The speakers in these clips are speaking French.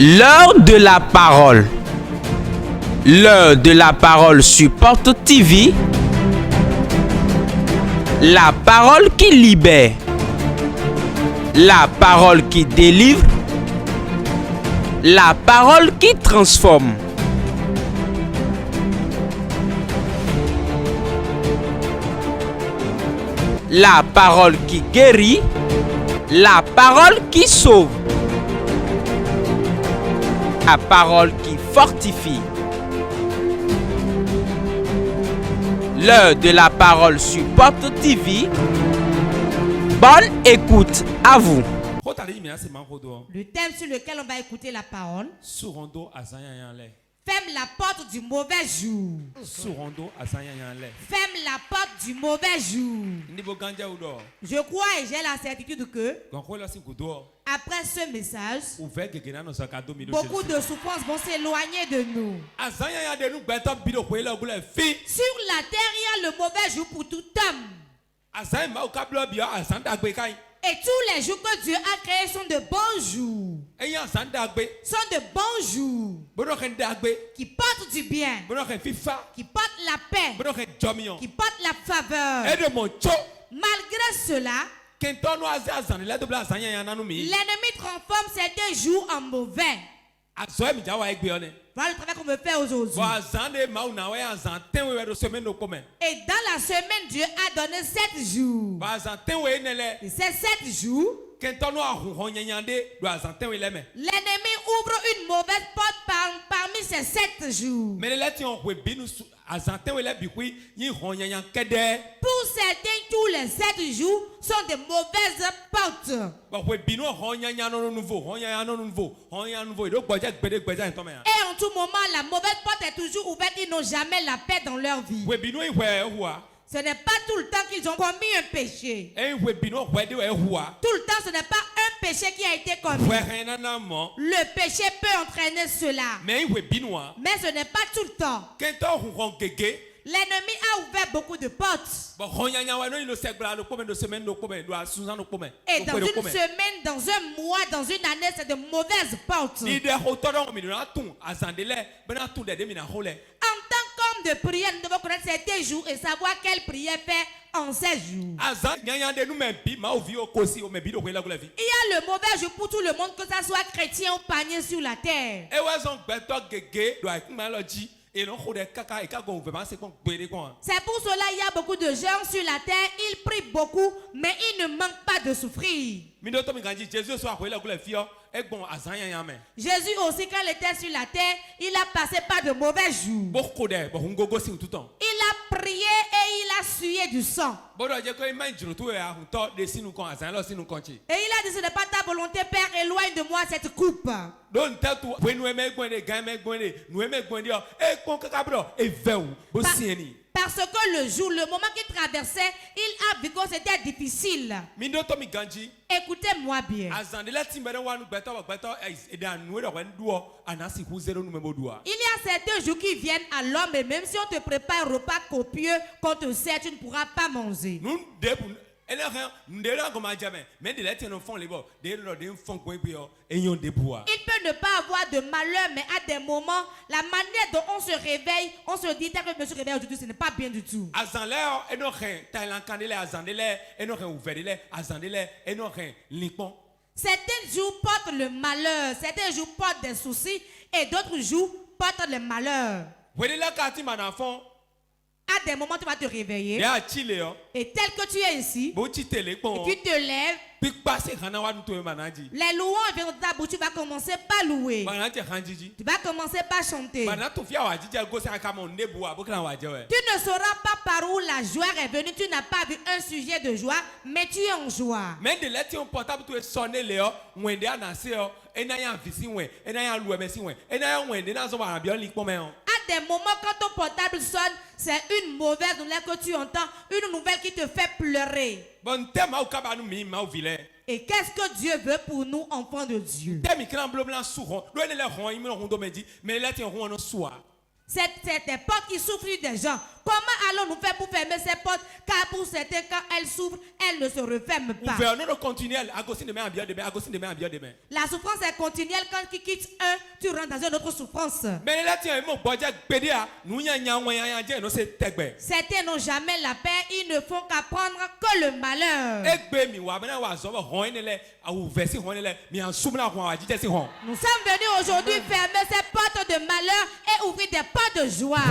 L'heure de la parole. L'heure de la parole sur Porte TV. La parole qui libère. La parole qui délivre. La parole qui transforme. La parole qui guérit. La parole qui sauve. La parole qui fortifie. L'heure de la parole sur Porte TV. Bonne écoute à vous. Le thème sur lequel on va écouter la parole. Ferme la porte du mauvais jour. Ferme la porte du mauvais jour. Je crois et j'ai la certitude que après ce message, beaucoup de souffrances vont s'éloigner de nous. Sur la terre, il y a le mauvais jour pour tout homme. Et tous les jours que Dieu a créés sont de bons jours. Sont de bons jours. Qui portent du bien. Qui portent la paix. Qui portent la faveur. Malgré cela, l'ennemi transforme certains jours en mauvais. Voilà le travail qu'on veut faire aujourd'hui. Et dans la semaine, Dieu a donné 7 jours. Et ces 7 jours, l'ennemi ouvre une mauvaise porte parmi ces 7 jours. Pour certains, tous les 7 jours sont de mauvaises portes. Et en tout moment, la mauvaise porte est toujours ouverte. Ils n'ont jamais la paix dans leur vie. Ce n'est pas tout le temps qu'ils ont commis un péché. Tout le temps, ce n'est pas un péché qui a été commis. Le péché peut entraîner cela. Mais ce n'est pas tout le temps. L'ennemi a ouvert beaucoup de portes. Et dans une semaine, dans un mois, dans une année, c'est de mauvaises portes. En tant qu'homme de prière, nous devons connaître certains jours et savoir quelle prière faire en ces jours. Il y a le mauvais jour pour tout le monde, que ça soit chrétien ou païen sur la terre. C'est pour cela qu'il y a beaucoup de gens sur la terre, ils prient beaucoup, mais ils ne manquent pas de souffrir. Jésus aussi, quand il était sur la terre, il a passé par de mauvais jours. Il a prié et il a sué du sang. Et il a dit, ce n'est pas ta volonté, Père, éloigne de moi cette coupe. Parce que le jour, le moment qu'il traversait, il a vu que c'était difficile. Écoutez-moi bien. Il y a certains jours qui viennent à l'homme et même si on te prépare un repas copieux, qu'on te sert, tu ne pourras pas manger. Il peut ne pas avoir de malheur, mais à des moments, la manière dont on se réveille, on se dit que je me suis réveillé aujourd'hui, ce n'est pas bien du tout. Certains jours portent le malheur, certains jours portent des soucis, et d'autres jours portent le malheur. À des moments, tu vas te réveiller. Et tel que tu es ici, et tu te lèves. Les louanges viennent de ta bouche, tu vas commencer par louer. Tu vas commencer par chanter. Tu ne sauras pas par où la joie est venue. Tu n'as pas vu un sujet de joie, mais tu es en joie. À des moments, quand ton portable sonne, c'est une mauvaise nouvelle que tu entends, une nouvelle qui te fait pleurer. Et qu'est-ce que Dieu veut pour nous, enfants de Dieu? C'est des portes qui souffrent des gens. Comment allons-nous faire pour fermer ces portes? Car pour certains, quand elles s'ouvrent, elles ne se referment pas. La souffrance est continuelle. Quand tu quittes un, tu rentres dans une autre souffrance. Certains n'ont jamais la paix. Ils ne font qu'apprendre que le malheur. Nous sommes venus aujourd'hui fermer ces portes de malheur et ouvrir des portes de joie.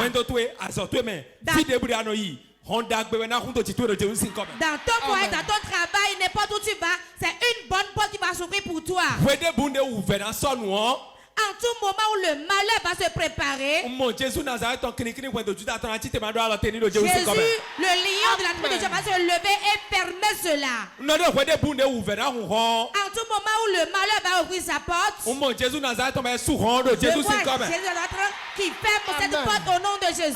Dans ton foyer, dans ton travail, n'importe où tu vas, c'est une bonne porte qui va s'ouvrir pour toi. En tout moment où le malheur va se préparer, Jésus, le lion de la tribu de Dieu va se lever et fermer cela. En tout moment où le malheur va ouvrir sa porte, je vois Jésus qui ferme cette porte au nom de Jésus.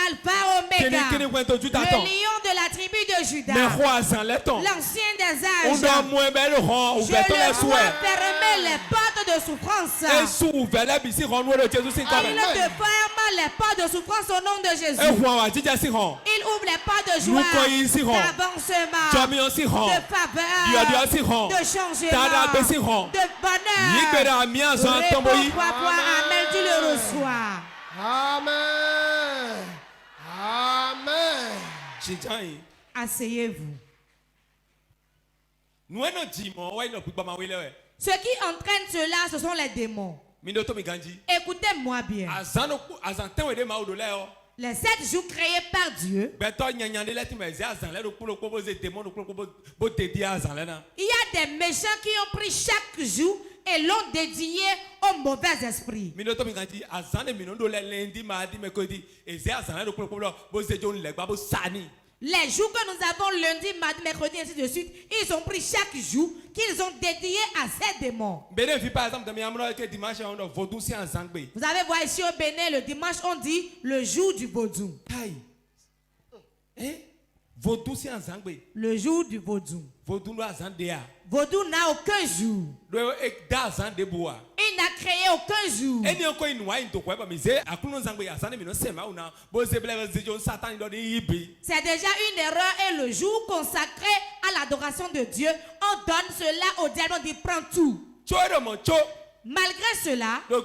Alpha, Oméga. Le lion de la tribu de Juda. L'ancien des âges. Je le vois fermer les portes de souffrance. Il te ferme les portes de souffrance au nom de Jésus. Il ouvre les portes de joie, d'avancement, de faveur, de changement, de bonheur. Réponds, amen, tu le reçois. Amen. Amen. Asseyez-vous. Ce qui entraîne cela, ce sont les démons. Écoutez-moi bien. Les 7 jours créés par Dieu, il y a des méchants qui ont pris chaque jour et l'ont dédié aux mauvais esprits. Les jours que nous avons lundi, mardi, mercredi, ainsi de suite, ils ont pris chaque jour qu'ils ont dédié à ces démons. Vous allez voir ici au Bénin, le dimanche, on dit le jour du vaudou. Le jour du vaudou. Vaudou n'a aucun jour. Il n'a créé aucun jour. C'est déjà une erreur et le jour consacré à l'adoration de Dieu, on donne cela au diable, on dit prends tout. Malgré cela, dans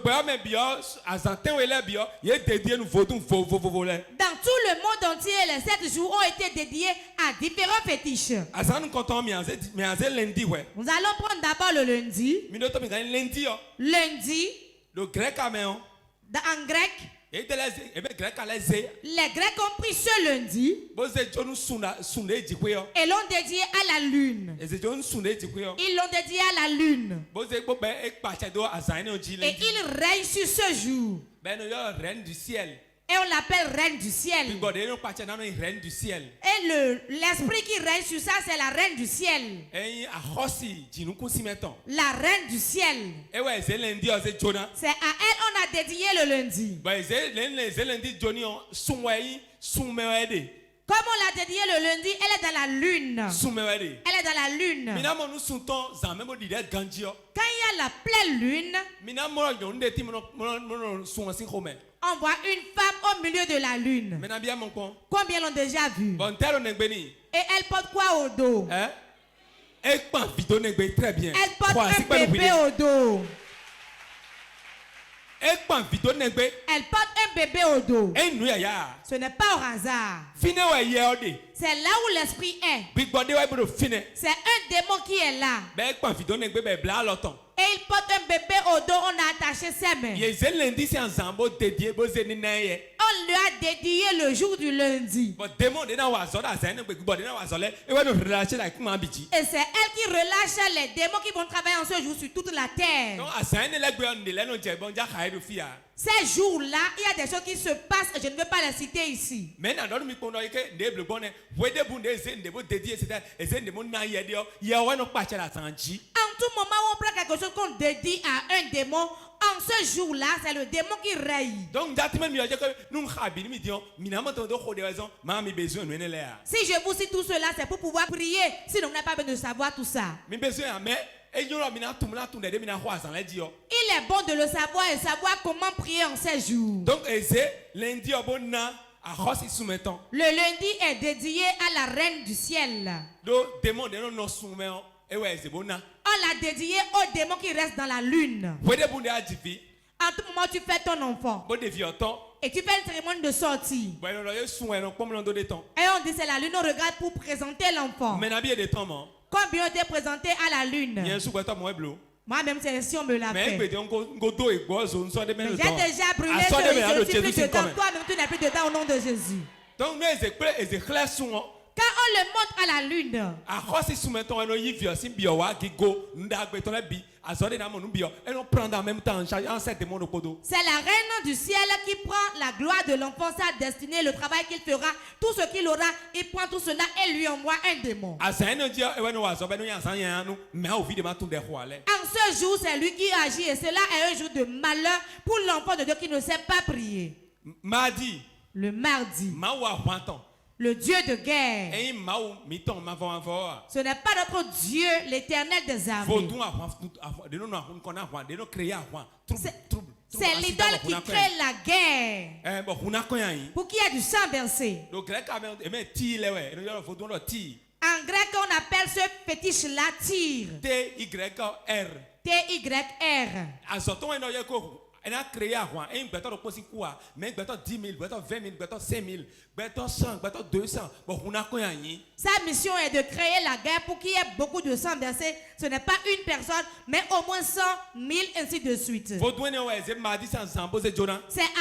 tout le monde entier, les 7 jours ont été dédiés à différents fétiches. Nous allons prendre d'abord le lundi. Lundi, en grec, les Grecs ont pris ce lundi et l'ont dédié à la lune. Ils l'ont dédié à la lune. Et ils règnent sur ce jour. Et on l'appelle reine du ciel. Et l'esprit qui règne sur ça, c'est la reine du ciel. La reine du ciel. C'est à elle on a dédié le lundi. Comme on l'a dédié le lundi, elle est dans la lune. Elle est dans la lune. Quand il y a la pleine lune, on voit une femme au milieu de la lune. Combien l'ont déjà vu? Et elle porte quoi au dos? Elle porte un bébé au dos. Elle porte un bébé au dos. Ce n'est pas au hasard. C'est là où l'esprit est. C'est un démon qui est là. Et il porte un bébé au dos, on a attaché ses mains. On lui a dédié le jour du lundi. Et c'est elle qui relâche les démons qui vont travailler en ce jour sur toute la terre. Ces jours-là, il y a des choses qui se passent et je ne veux pas les citer ici. En tout moment où on prend quelque chose qu'on dédie à un démon, en ce jour-là, c'est le démon qui règne. Si je vous cite tout cela, c'est pour pouvoir prier. Sinon, on n'a pas besoin de savoir tout ça. Il est bon de le savoir et savoir comment prier en ces jours. Le lundi est dédié à la reine du ciel. On l'a dédié aux démons qui restent dans la lune. En tout moment, tu fais ton enfant. Et tu fais une cérémonie de sortie. Et on dit c'est la lune, on regarde pour présenter l'enfant. Combien été présenté à la lune? Moi-même, c'est si on me l'a fait. Mais j'ai déjà brûlé je ne suis plus dedans. Toi-même, tu n'es plus dedans au nom de Jésus. Quand on le montre à la lune, c'est la reine du ciel qui prend la gloire de l'enfant, sa destinée, le travail qu'il fera, tout ce qu'il aura, il prend tout cela et lui envoie un démon. En ce jour, c'est lui qui agit et cela est un jour de malheur pour l'enfant de Dieu qui ne sait pas prier. Le mardi. Le Dieu de guerre. Ce n'est pas notre Dieu, l'Éternel des armées. C'est l'idole qui crée la guerre. Pour qu'il y ait du sang versé. En grec, on appelle ce fétiche-là tir. T-Y-R. Elle a créé un roi, et beto reposi quoi, mais beto 10 000, beto 20 000, beto 5 000, beto 100, beto 200. Bon, on a quoi y? Sa mission est de créer la guerre pour qu'il y ait beaucoup de sang versé. Ce n'est pas une personne, mais au moins 100 000, ainsi de suite. C'est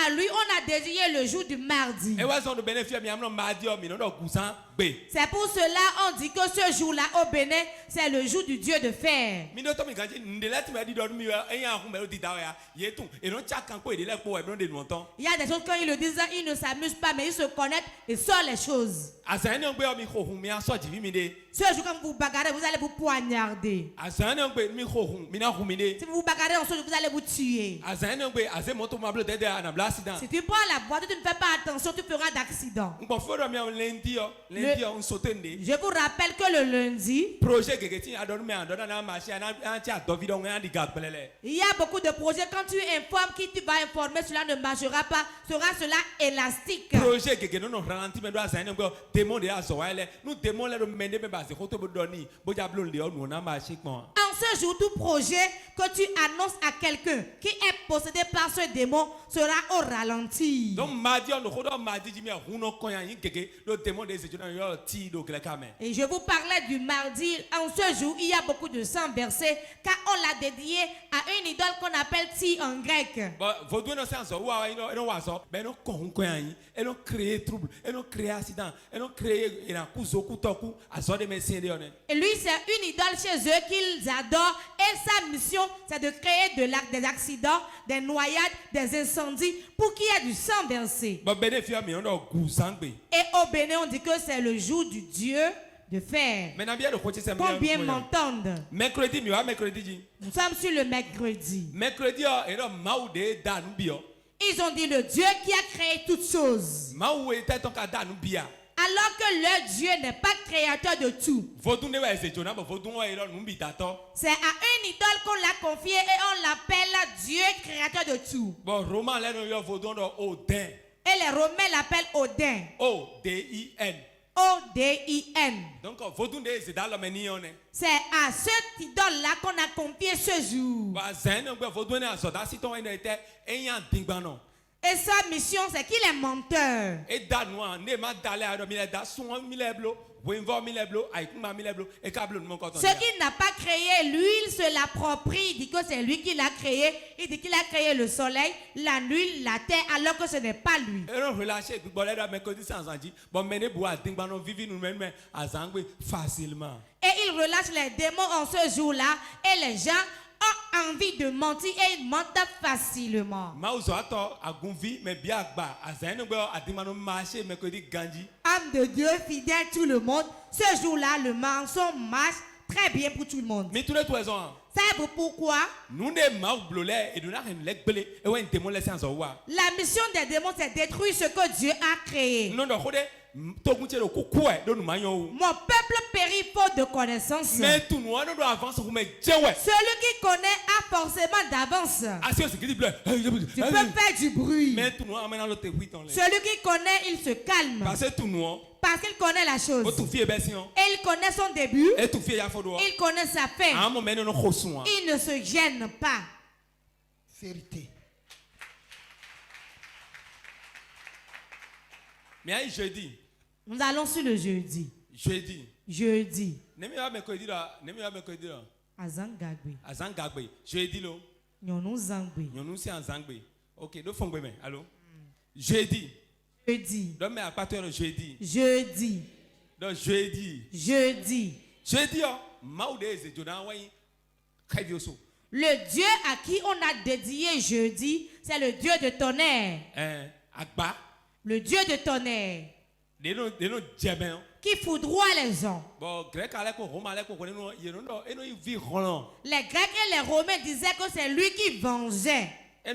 à lui on a dédié le jour du mardi. C'est pour cela on dit que ce jour-là au Bénin, c'est le jour du Dieu de fer. Il y a des choses quand ils le disent, ils ne s'amusent pas, mais ils se connaissent et sortent les choses. Ce jour quand vous bagarrez, vous allez vous poignarder. Si vous vous bagarrez en ce jour, vous allez vous tuer. Si tu prends la voiture, tu ne fais pas attention, tu feras d'accident. Je vous rappelle que le lundi, il y a beaucoup de projets. Quand tu informes qui tu vas informer, cela ne marchera pas. Sera cela élastique. En ce jour, tout projet que tu annonces à quelqu'un qui est possédé par ce démon sera au ralenti. Et je vous parlais du mardi. En ce jour, il y a beaucoup de sang versé car on l'a dédié à une idole qu'on appelle Ti en grec. Elles ont créé trouble, elles ont créé accident, elles ont créé et lui, c'est une idole chez eux qu'ils adorent. Et sa mission, c'est de créer des accidents, des noyades, des incendies pour qu'il y ait du sang versé. Et au Bénin, on dit que c'est le jour du Dieu de fer. Combien m'entendent? Mercredi. Nous sommes sur le mercredi. Ils ont dit le Dieu qui a créé toutes choses. Alors que leur Dieu n'est pas créateur de tout. C'est à une idole qu'on l'a confié et on l'appelle Dieu créateur de tout. Et les Romains l'appellent Odin. O-D-I-N. O-D-I-N. Donc, c'est à cette idole-là qu'on a confié ce jour. Et sa mission, c'est qu'il est menteur. Ce qui n'a pas créé l'huile se l'approprie. Il dit que c'est lui qui l'a créé. Il dit qu'il a créé le soleil, la nuit, la terre, alors que ce n'est pas lui. Et il relâche les démons en ce jour-là. Et les gens ont envie de mentir et ils mentent facilement. Âme de Dieu, fidèle tout le monde. Ce jour-là, le mensonge marche très bien pour tout le monde. Savez-vous pourquoi? La mission des démons, c'est détruire ce que Dieu a créé. Mon peuple périt faute de connaissance. Celui qui connaît a forcément d'avance. Tu peux faire du bruit. Celui qui connaît, il se calme. Parce qu'il connaît la chose. Et il connaît son début. Il connaît sa fin. Il ne se gêne pas. Vérité. Mais jeudi. Nous allons sur le jeudi. Jeudi. Jeudi. Azangagbe. Jeudi lo. Nyonou zangbe. Nyonou si azangbe. OK, do fongbe men. Allô. Jeudi. Jeudi. Donc mais à partir de jeudi. Jeudi. Donc jeudi. Jeudi. Jeudi maudeze jona wai kaivioso. Le Dieu à qui on a dédié jeudi, c'est le Dieu de tonnerre. Agba. Le Dieu de tonnerre. Qui foudroie les gens. Les Grecs et les Romains disaient que c'est lui qui vengeait. Il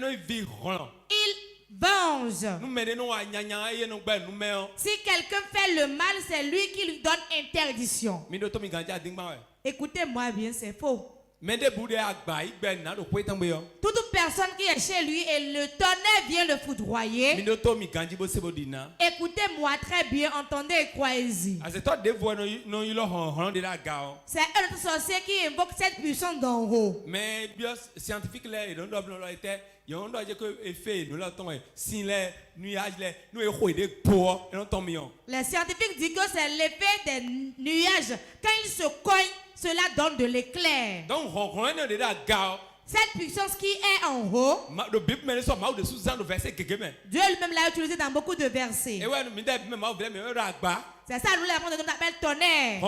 venge. Si quelqu'un fait le mal, c'est lui qui lui donne interdiction. Écoutez-moi bien, c'est faux. Toute personne qui est chez lui et le tonnerre vient le foudroyer. Écoutez-moi très bien, entendez et croyez-y. C'est un autre sorcier qui invoque cette puissance d'en haut. Mais scientifique les scientifiques disent que c'est l'effet des nuages. Quand ils se cognent, cela donne de l'éclair. Cette puissance qui est en haut, Dieu lui-même l'a utilisé dans beaucoup de versets. C'est ça, nous l'avons appelle tonnerre.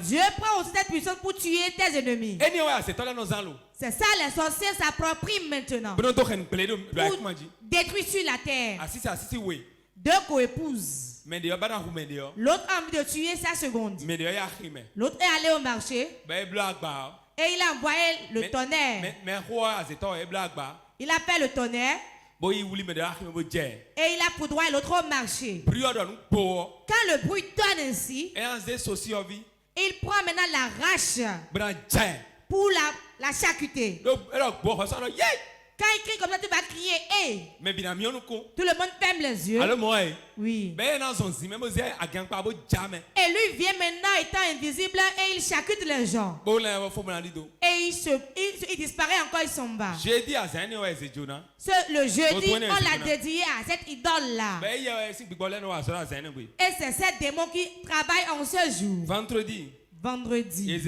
Dieu prend aussi cette puissance pour tuer tes ennemis. C'est ça, les sorciers s'approprient maintenant pour détruire sur la terre. Deux co-épouses. L'autre a envie de tuer sa seconde. L'autre est allé au marché et il a envoyé le tonnerre. Il a fait le tonnerre et il a foudroyé l'autre au marché. Quand le bruit tonne ainsi, il prend maintenant la rache pour la charcuter. Quand il crie comme ça, tu vas crier hey. Tout le monde ferme les yeux. Oui. Et lui vient maintenant étant invisible et il charcute les gens. Et il disparaît encore, il s'en va. Le jeudi, on l'a dédié à cette idole-là. Et c'est ce démon qui travaille en ce jour. Vendredi.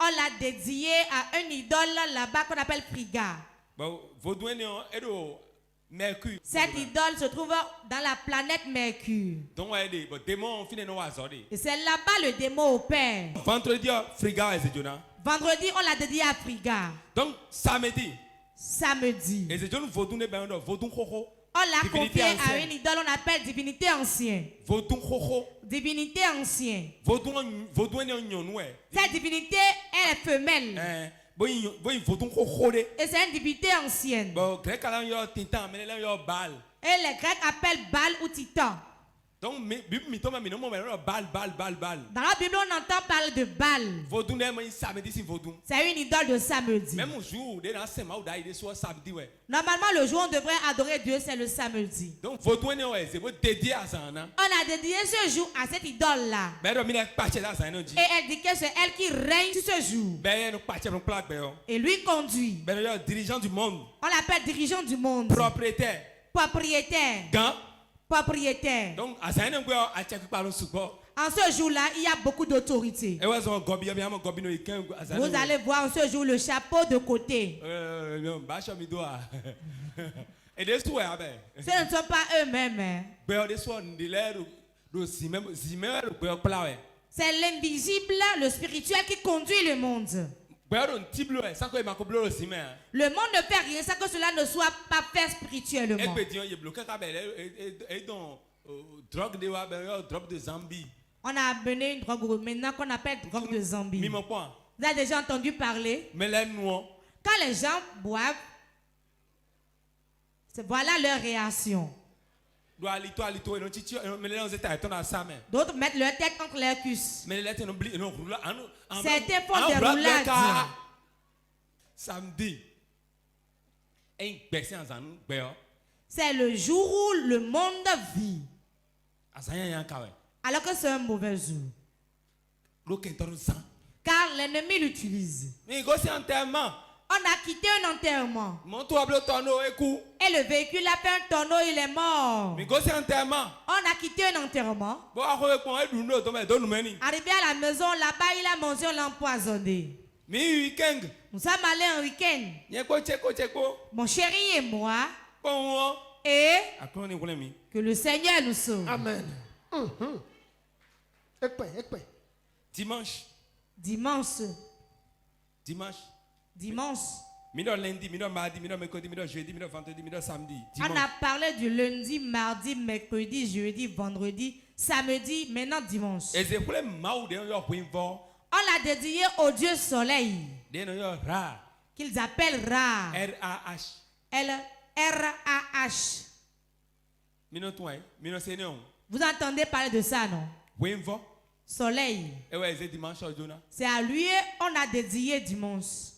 On l'a dédié à un idole là-bas qu'on appelle Friga. Cette idole se trouve dans la planète Mercure. Et c'est là-bas le démon opère. Vendredi, on l'a dédié à Friga. Donc, samedi. On l'a confié à une idole, on appelle divinité ancienne. Divinité ancienne. Cette divinité, elle est femelle. Et c'est une divinité ancienne. Et les Grecs appellent Baal ou Titan. Dans la Bible, on entend parler de Baal. C'est une idole de samedi. Normalement, le jour où on devrait adorer Dieu, c'est le samedi. On a dédié ce jour à cette idole-là. Et elle dit que c'est elle qui règne sur ce jour. Et lui conduit. On l'appelle dirigeant du monde. Propriétaire. Donc, en ce jour-là, il y a beaucoup d'autorité. Vous allez voir en ce jour le chapeau de côté. Ce ne sont pas eux-mêmes. C'est l'invisible, le spirituel qui conduit le monde. Le monde ne fait rien sans que cela ne soit pas fait spirituellement. On a amené une drogue maintenant qu'on appelle drogue de Zambie. Vous avez déjà entendu parler? Quand les gens boivent, Voilà leur réaction. D'autres mettent leur tête contre leur cuisse. Certains font des roulades. Samedi. C'est le jour où le monde vit. Alors que c'est un mauvais jour. Car l'ennemi l'utilise. On a quitté un enterrement. Et le véhicule a fait un tonneau, il est mort. On a quitté un enterrement. Arrivé à la maison, là-bas, il a mangé, on l'a empoisonné. Nous sommes allés en week-end. Mon chéri et moi. Et que le Seigneur nous sauve. Amen. Dimanche. Lundi, mardi, mercredi, jeudi, vendredi, samedi. On a parlé du lundi, mardi, mercredi, jeudi, vendredi, samedi, maintenant dimanche. On l'a dédié au Dieu soleil. Qu'ils appellent Ra. R-A-H. R-A-H. Vous entendez parler de ça, non? Soleil. C'est à lui on a dédié dimanche.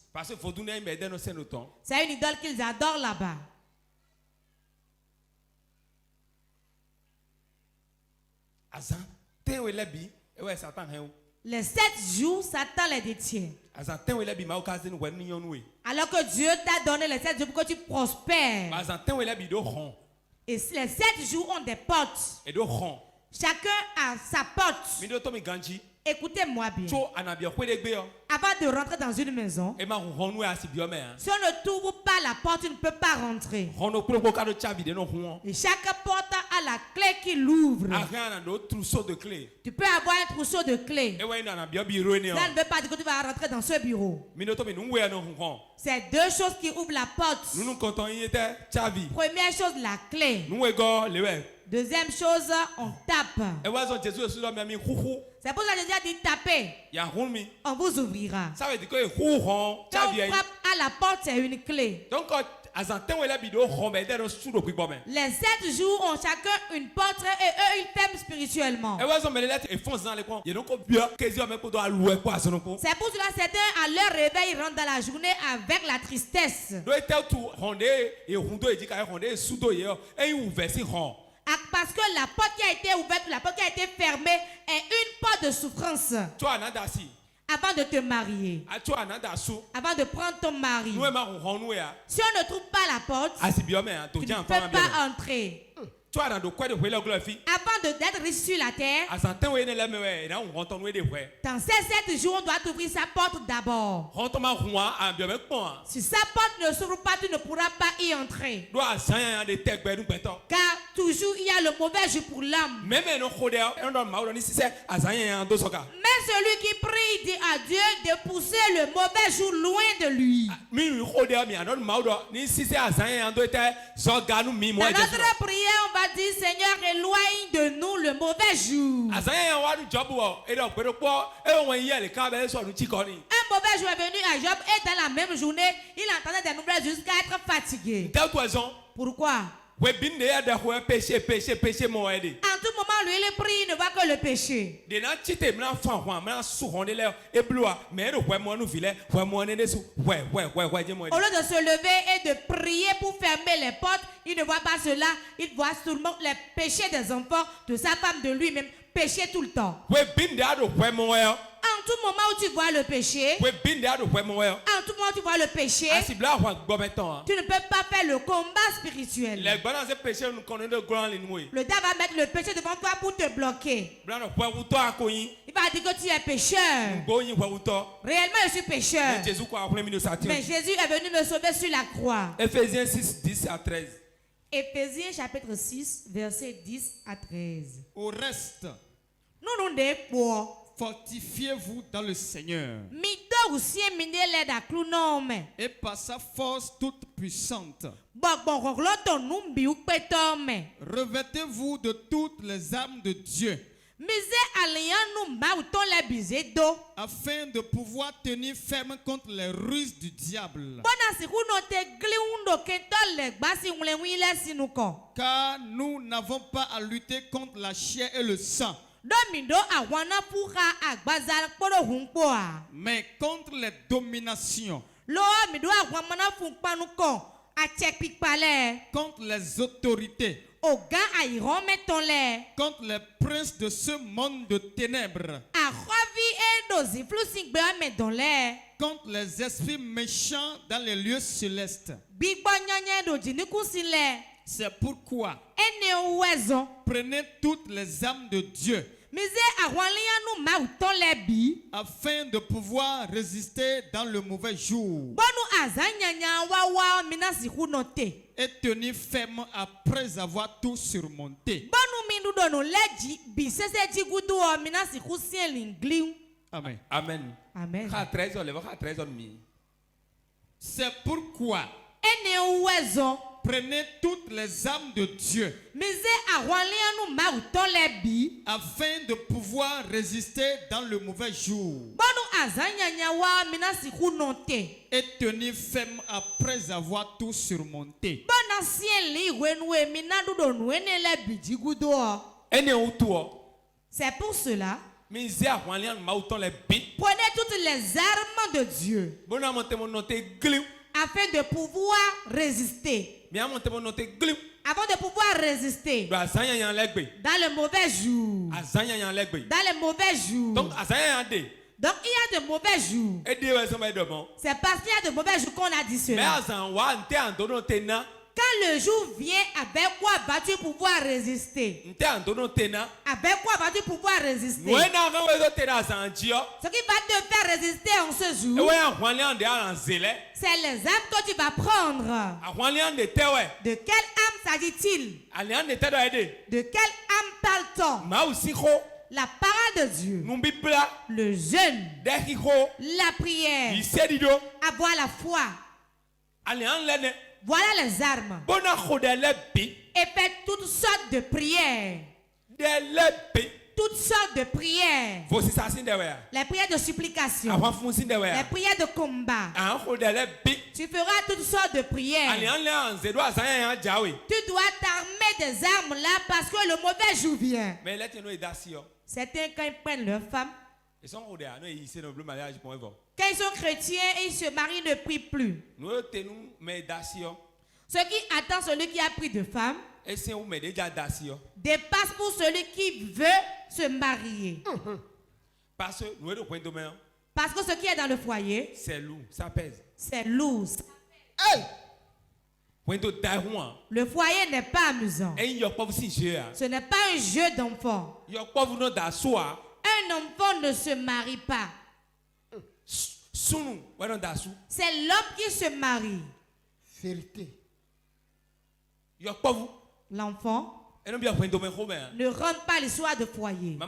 C'est une idole qu'ils adorent là-bas. Les 7 jours, Satan les détient. Alors que Dieu t'a donné les 7 jours pour que tu prospères. Et les 7 jours ont des portes. Chacun a sa porte. Écoutez-moi bien. Avant de rentrer dans une maison, si on ne t'ouvre pas la porte, tu ne peux pas rentrer. Et chaque porte a la clé qui l'ouvre. Tu peux avoir un trousseau de clés. Ça ne veut pas dire que tu vas rentrer dans ce bureau. C'est 2 choses qui ouvrent la porte. Première chose, la clé. Deuxième chose, on tape. C'est pour ça que Jésus a dit taper. On vous ouvrira. Quand on frappe à la porte, c'est une clé. Les 7 jours ont chacun une porte et eux ils ferment spirituellement. C'est pour cela certains à leur réveil ils rentrent dans la journée avec la tristesse. Parce que la porte qui a été ouverte, la porte qui a été fermée est une porte de souffrance. Avant de te marier, avant de prendre ton mari, si on ne trouve pas la porte, tu ne peux pas entrer. Avant d'être riche sur la terre, dans ces 7 jours, on doit ouvrir sa porte d'abord. Si sa porte ne s'ouvre pas, tu ne pourras pas y entrer. Car toujours il y a le mauvais jour pour l'homme. Mais celui qui prie dit à Dieu de pousser le mauvais jour loin de lui. Dans notre prière, on va dire Seigneur, éloigne de nous le mauvais jour. Un mauvais jour est venu à Job et dans la même journée, il entendait des nouvelles jusqu'à être fatigué. Pourquoi? En tout moment, lui, il prie, il ne voit que le péché. Au lieu de se lever et de prier pour fermer les portes, il ne voit pas cela. Il voit seulement les péchés des enfants, de sa femme, de lui-même, pécher tout le temps. En tout moment où tu vois le péché, tu ne peux pas faire le combat spérituel. Le diable va mettre le péché devant toi pour te bloquer. Il va dire que tu es pécheur. Réellement, je suis pécheur. Mais Jésus est venu me sauver sur la croix. Éphésiens 6, 10 à 13. Éphésiens chapitre 6, versets 10 à 13. Au reste, fortifiez-vous dans le Seigneur et par sa force toute puissante. Revêtez-vous de toutes les armes de Dieu afin de pouvoir tenir ferme contre les ruses du diable. Car nous n'avons pas à lutter contre la chair et le sang, mais contre les dominations, contre les autorités, contre les princes de ce monde de ténèbres, contre les esprits méchants dans les lieux célestes. C'est pourquoi prenez toutes les âmes de Dieu afin de pouvoir résister dans le mauvais jour et tenir ferme après avoir tout surmonté. Amen. Amen. Amen. C'est pourquoi prenez toutes les âmes de Dieu afin de pouvoir résister dans le mauvais jour et tenir ferme après avoir tout surmonté. C'est pour cela, prenez toutes les armes de Dieu afin de pouvoir résister. Avant de pouvoir résister dans le mauvais jour. Dans le mauvais jour. Donc il y a de mauvais jours. C'est parce qu'il y a de mauvais jours qu'on a dit cela. Quand le jour vient, avec quoi vas-tu pouvoir résister? Avec quoi vas-tu pouvoir résister? Ce qui va te faire résister en ce jour, c'est les âmes que tu vas prendre. De quelle âme s'agit-il? De quelle âme parle-t-on? La parole de Dieu, le jeûne, la prière, avoir la foi. Voilà les armes. Et faites toutes sortes de prières. Toutes sortes de prières. Les prières de supplication. Les prières de combat. Tu feras toutes sortes de prières. Tu dois t'armer des armes là parce que le mauvais jour vient. Certains, quand ils prennent leur femme, quand ils sont chrétiens et ils se marient, ne prient plus. Ce qui attend celui qui a pris de femme dépasse pour celui qui veut se marier. Parce que ce qui est dans le foyer, c'est lourd, ça pèse. C'est lourd. Le foyer n'est pas amusant. Ce n'est pas un jeu d'enfant. Un enfant ne se marie pas. C'est l'homme qui se marie. Vérité. L'enfant ne rentre pas l'histoire de foyer.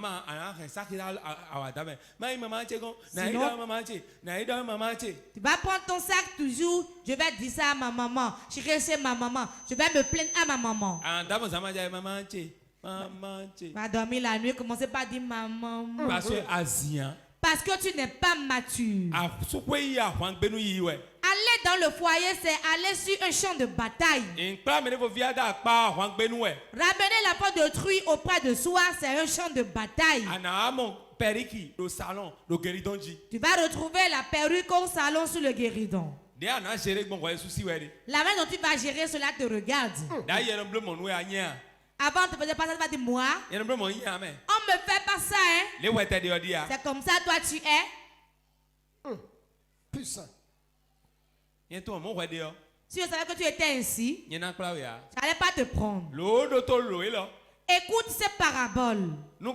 Tu vas prendre ton sac toujours. Je vais dire ça à ma maman. Je vais chez ma maman. Je vais me plaindre à ma maman. Va dormir la nuit, commencez pas à dire maman. Parce que tu n'es pas mature. Aller dans le foyer, c'est aller sur un champ de bataille. Ramener l'enfant d'autrui auprès de soi, c'est un champ de bataille. Tu vas retrouver la perruque au salon sur le guéridon. La main dont tu vas gérer cela te regarde. Avant, tu ne faisais pas ça, tu vas dire moi. On ne me fait pas ça, hein. C'est comme ça, toi, tu es. Puissant. Si je savais que tu étais ainsi, je n'allais pas te prendre. Écoute ces paraboles. Le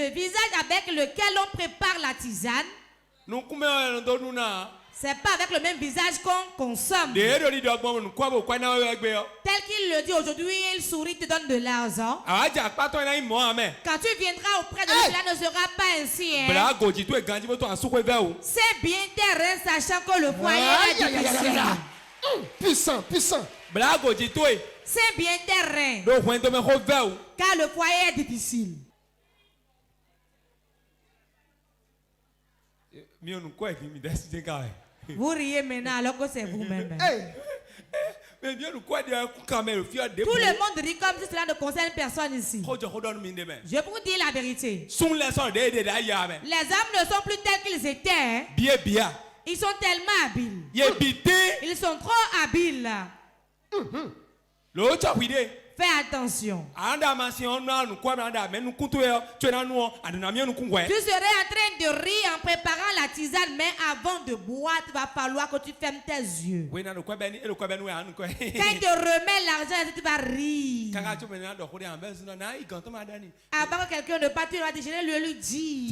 visage avec lequel on prépare la tisane, c'est pas avec le même visage qu'on consomme. Tel qu'il le dit aujourd'hui, il sourit, te donne de l'argent. Quand tu viendras auprès de lui, cela ne sera pas ainsi. Hein? C'est bien tes reins, sachant que le foyer est difficile. Puissant, puissant. Blago dit toi. C'est bien terrain. Do wendo me roveu. Car le foyer est difficile. Mi on quoi qui me décide quand. Vous riez maintenant alors que c'est vous-même. Hey. Mais bien quoi dire quand même fier de. Tout le monde rit comme si cela ne concerne personne ici. Je vous dis la vérité. Sont les hommes ne sont plus tels qu'ils étaient. Hein. Bien bien. Ils sont tellement habiles. Ils sont trop habiles. L'autre idée. Fais attention. Tu serais en train de rire en préparant la tisane, mais avant de boire, il va falloir que tu fermes tes yeux. Quand il te remet l'argent, tu vas rire. Avant que quelqu'un ne parte, tu vas déjeuner, lui dit.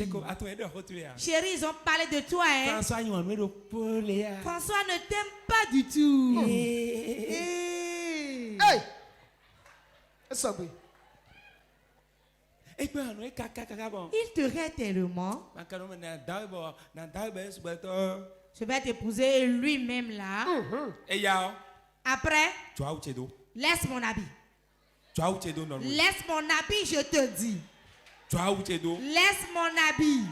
Chérie, ils ont parlé de toi. Hein? François ne t'aime pas du tout. Hey! Il te rait tellement. Je vais t'épouser lui-même là. Après, laisse mon habit. Laisse mon habit, je te dis. Laisse mon habit.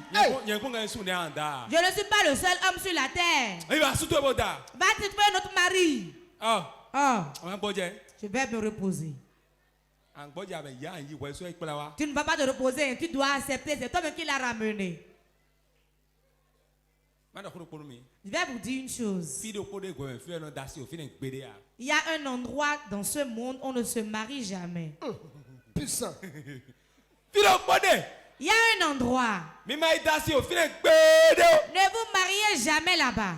Je ne suis pas le seul homme sur la terre. Va te trouver notre mari. Je vais me reposer. Tu ne vas pas te reposer, tu dois accepter, c'est toi-même qui l'as ramené. Je vais vous dire une chose. Il y a un endroit dans ce monde où on ne se marie jamais. Puissant. Il y a un endroit. Ne vous mariez jamais là-bas.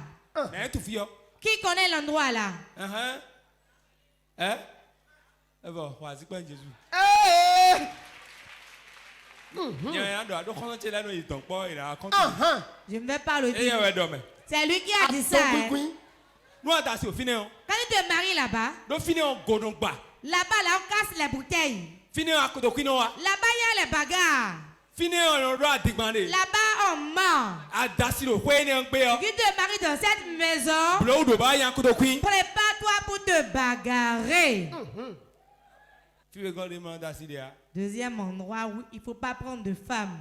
Qui connaît l'endroit là? Hey! Je ne vais pas le dire. C'est lui qui a dit ça. Hein. Quand tu te maries là-bas, là-bas là, on casse les bouteilles. Là-bas il y a les bagarres. Là-bas on ment. Qui te marie dans cette maison, prépare-toi pour te bagarrer. Deuxième endroit où il ne faut pas prendre de femme.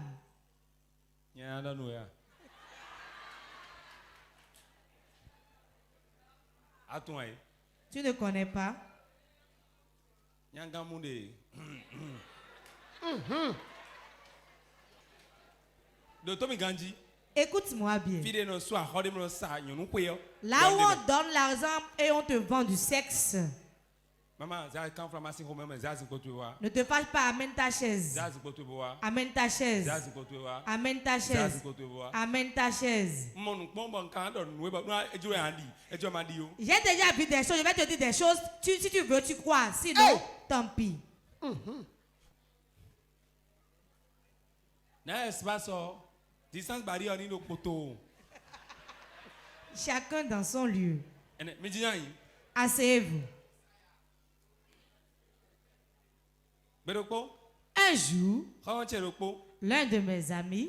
Tu ne connais pas? Écoute-moi bien. Là où on donne l'argent et on te vend du sexe. Ne te fâche pas, amène ta chaise. Amène ta chaise. Amène ta chaise. Amène ta chaise. J'ai déjà vu des choses, je vais te dire des choses. Si tu veux, tu crois. Sinon, tant pis. Chacun dans son lieu. Asseyez-vous. Un jour, l'un de mes amis,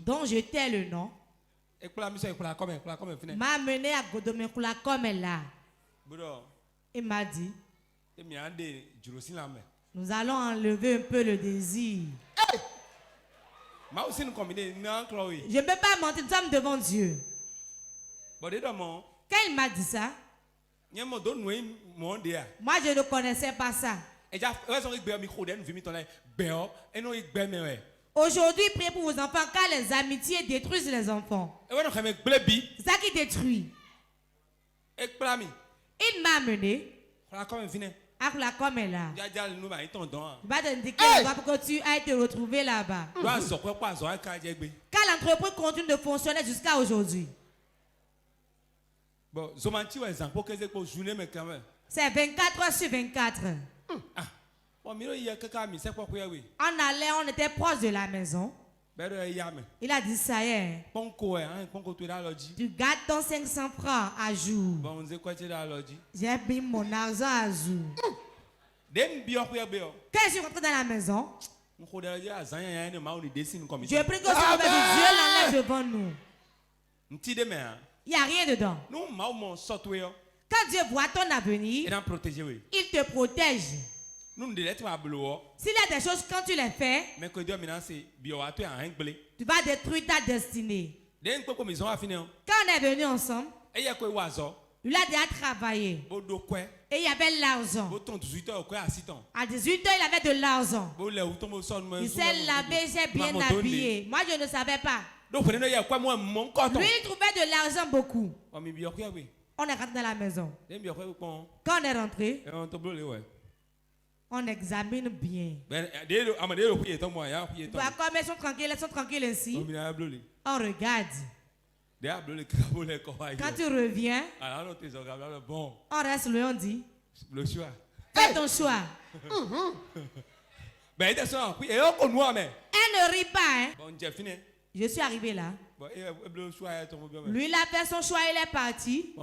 dont je tais le nom, m'a amené à Godomekula comme elle là. Il m'a dit, nous allons enlever un peu le désir. Je ne peux pas mentir, nous sommes devant Dieu. Quand il m'a dit ça, moi je ne connaissais pas ça. Aujourd'hui, priez pour vos enfants car les amitiés détruisent les enfants. C'est ça qui détruit. Il m'a amené à la comme elle là. Il va te indiquer pour que tu ailles te retrouver là-bas. Car l'entreprise continue de fonctionner jusqu'à aujourd'hui. C'est 24 heures sur 24. On allait, on était proche de la maison. Il a dit ça y est. Tu gardes ton 500 francs à jour. J'ai mis mon argent à jour. Quand je suis rentré dans la maison, je prie que Dieu l'enlève devant nous. Il n'y a rien dedans. Quand Dieu voit ton avenir, il te protège. S'il y a des choses, quand tu les fais, tu vas détruire ta destinée. Quand on est venu ensemble, il a déjà travaillé. Et il y avait l'argent. À 18 ans, il avait de l'argent. Il s'est lavé, il s'est bien habillé. Moi, je ne savais pas. Lui, il trouvait de l'argent beaucoup. On est rentré dans la maison. Quand on est rentré, on examine bien. Comme elles sont tranquilles ici. On regarde. Quand tu reviens, on reste le on dit. Fais ton choix. Elle ne rit pas. Hein? Je suis arrivé là. Lui, il a fait son choix, il est parti.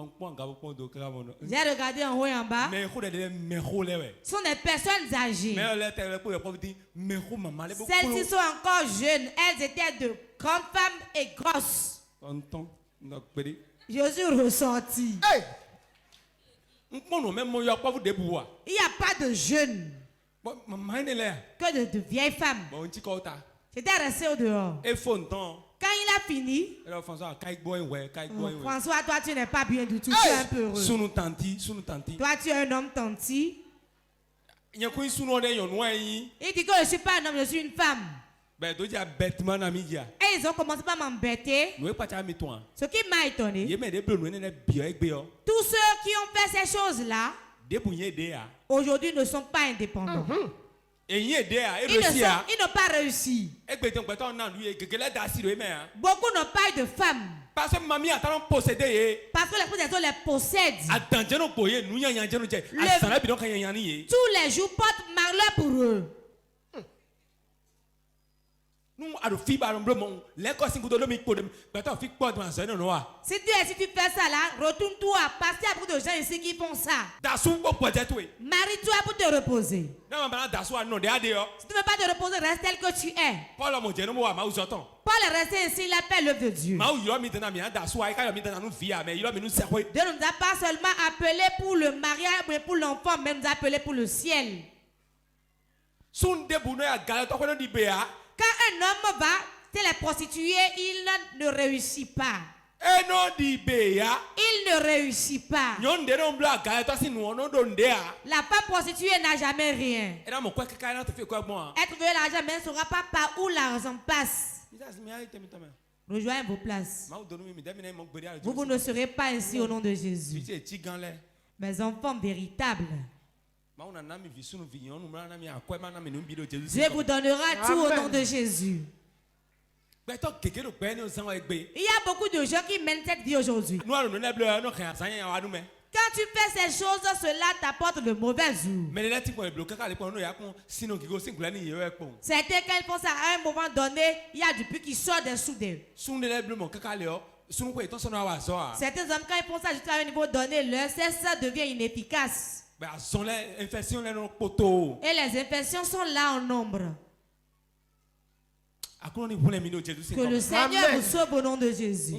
J'ai regardé en haut et en bas. Ce sont des personnes âgées. Celles-ci sont encore jeunes. Elles étaient de grandes femmes et grosses. Je suis ressorti. Hey! Il n'y a pas de jeunes que de vieilles femmes. J'étais resté au dehors. Quand il a fini, François, toi tu n'es pas bien du tout. Tu es un peu heureux. Toi tu es un homme tanti. Il dit que je ne suis pas un homme, je suis une femme. Et ils ont commencé par m'embêter. Ce qui m'a étonné, tous ceux qui ont fait ces choses-là, aujourd'hui ne sont pas indépendants. Ils n'ont pas réussi. Beaucoup n'ont pas eu de femmes. Parce que les possèdent. Tous les jours portent malheur pour eux. Si tu fais ça là, retourne-toi. Parce qu'il y a beaucoup de gens ici qui font ça. Marie-toi pour te reposer. Si tu ne veux pas te reposer, reste tel que tu es. Paul est resté ici, il appelle l'œuvre de Dieu. Dieu ne nous a pas seulement appelés pour le mariage, mais pour l'enfant, mais nous a appelés pour le ciel. Quand un homme va se les prostituer, il ne réussit pas. Il ne réussit pas. La femme prostituée n'a jamais rien. Elle trouve l'argent, mais elle ne saura pas par où l'argent passe. Rejoignez vos places. Vous ne serez pas ainsi au nom de Jésus. Mes enfants véritables. Dieu vous donnera tout au nom de Jésus. Il y a beaucoup de gens qui mènent cette vie aujourd'hui. Quand tu fais ces choses, cela t'apporte de mauvais jours. Certains, quand ils font ça, à un moment donné, il y a du puits qui sort des soudains. Certains hommes, quand ils font ça jusqu'à un niveau donné, leur ça devient inefficace. Et les infections sont là en nombre. Que le Seigneur vous sauve au nom de Jésus.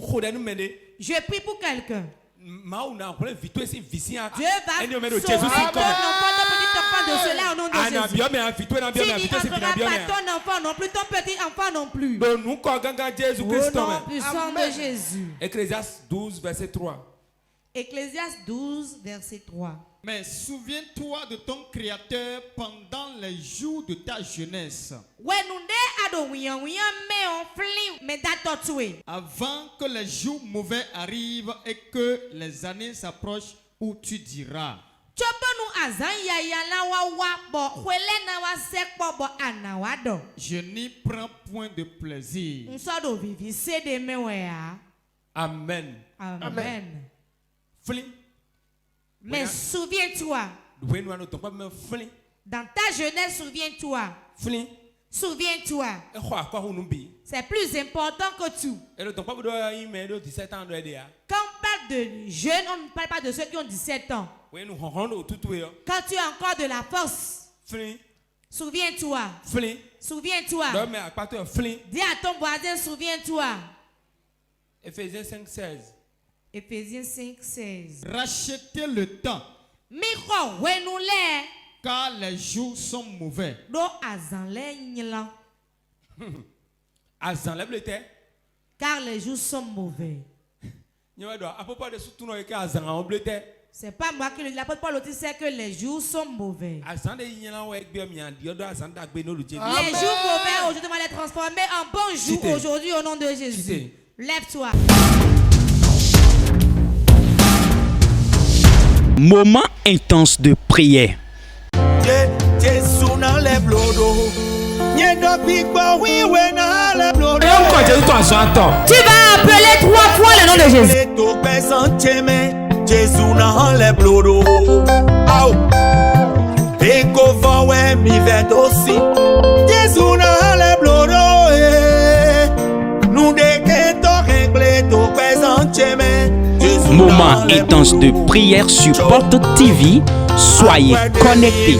Je prie pour quelqu'un. Dieu va sauver ton enfant de cela au nom de Jésus. Tu n'entreras pas ton enfant non plus, ton petit enfant non plus. Au nom puissant de Jésus. Ecclésiaste 12, verset 3. Ecclésiaste 12, verset 3. Mais souviens-toi de ton Créateur pendant les jours de ta jeunesse. Avant que les jours mauvais arrivent et que les années s'approchent où tu diras: je n'y prends point de plaisir. Amen. Amen. Mais souviens-toi. Dans ta jeunesse, souviens-toi. Souviens-toi. C'est plus important que tout. Quand on parle de jeunes, on ne parle pas de ceux qui ont 17 ans. Quand tu as encore de la force, souviens-toi. Souviens-toi. Dis à ton voisin, souviens-toi. Éphésiens 5, 16. Éphésiens 5, 16. Rachetez le temps, car les jours sont mauvais. Car les jours sont mauvais. C'est pas moi qui le dis. L'apôtre Paul aussi sait que les jours sont mauvais. Les jours mauvais, aujourd'hui, on va les transformer en bons jours aujourd'hui au nom de Jésus. Lève-toi. Moment intense de prière. Tu vas appeler 3 fois le nom de Jésus. Moment intense de prière sur Porte TV. Soyez connectés.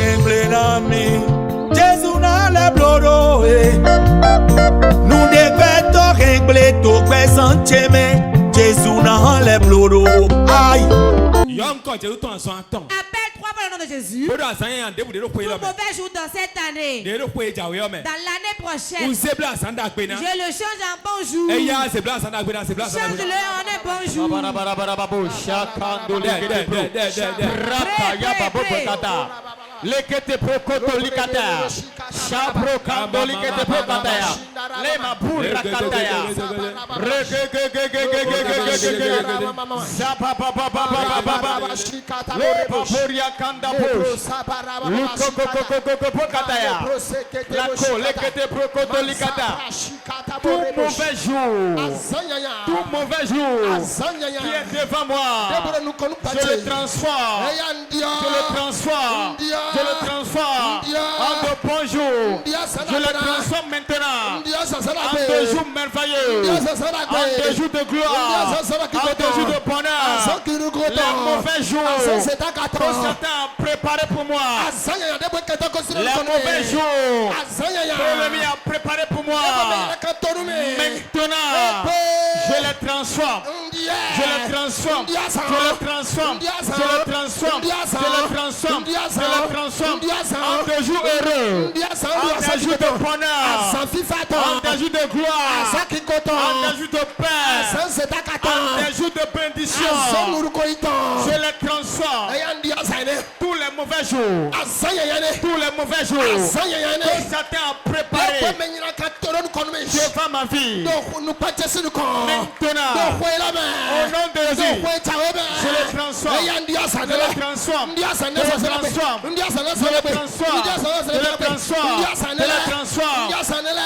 Nous devons régler tout présent, Jésus n'a les bloros. Aïe. Appelle 3 fois le nom de Jésus. Pour mauvais jour dans cette année. Dans l'année prochaine. Je le change en bon jour. Change-le en un bon jour. Lekete prokoto likata, shabro kando likete prokataya, lema burra kataya, zapa baba baba baba, lepa buria kanda bush, lukoko prokataya, lako lekete prokoto likata, tout mauvais jour qui est devant moi, je le transforme en de bons jours. Je le transforme maintenant en de jours merveilleux, en de jours de gloire, en de jours de bonheur. Les mauvais jours que Satan a préparés pour moi, les mauvais jours que l'ennemi a préparés pour moi, maintenant je les transforme. Je le transforme en des jours heureux, en des jours de bonheur, en des jours de gloire, en des jours de paix, en des jours de bénédiction. Je les transforme. Tous les mauvais jours que Satan a préparés devant ma vie, maintenant au nom de Jésus, je les transforme.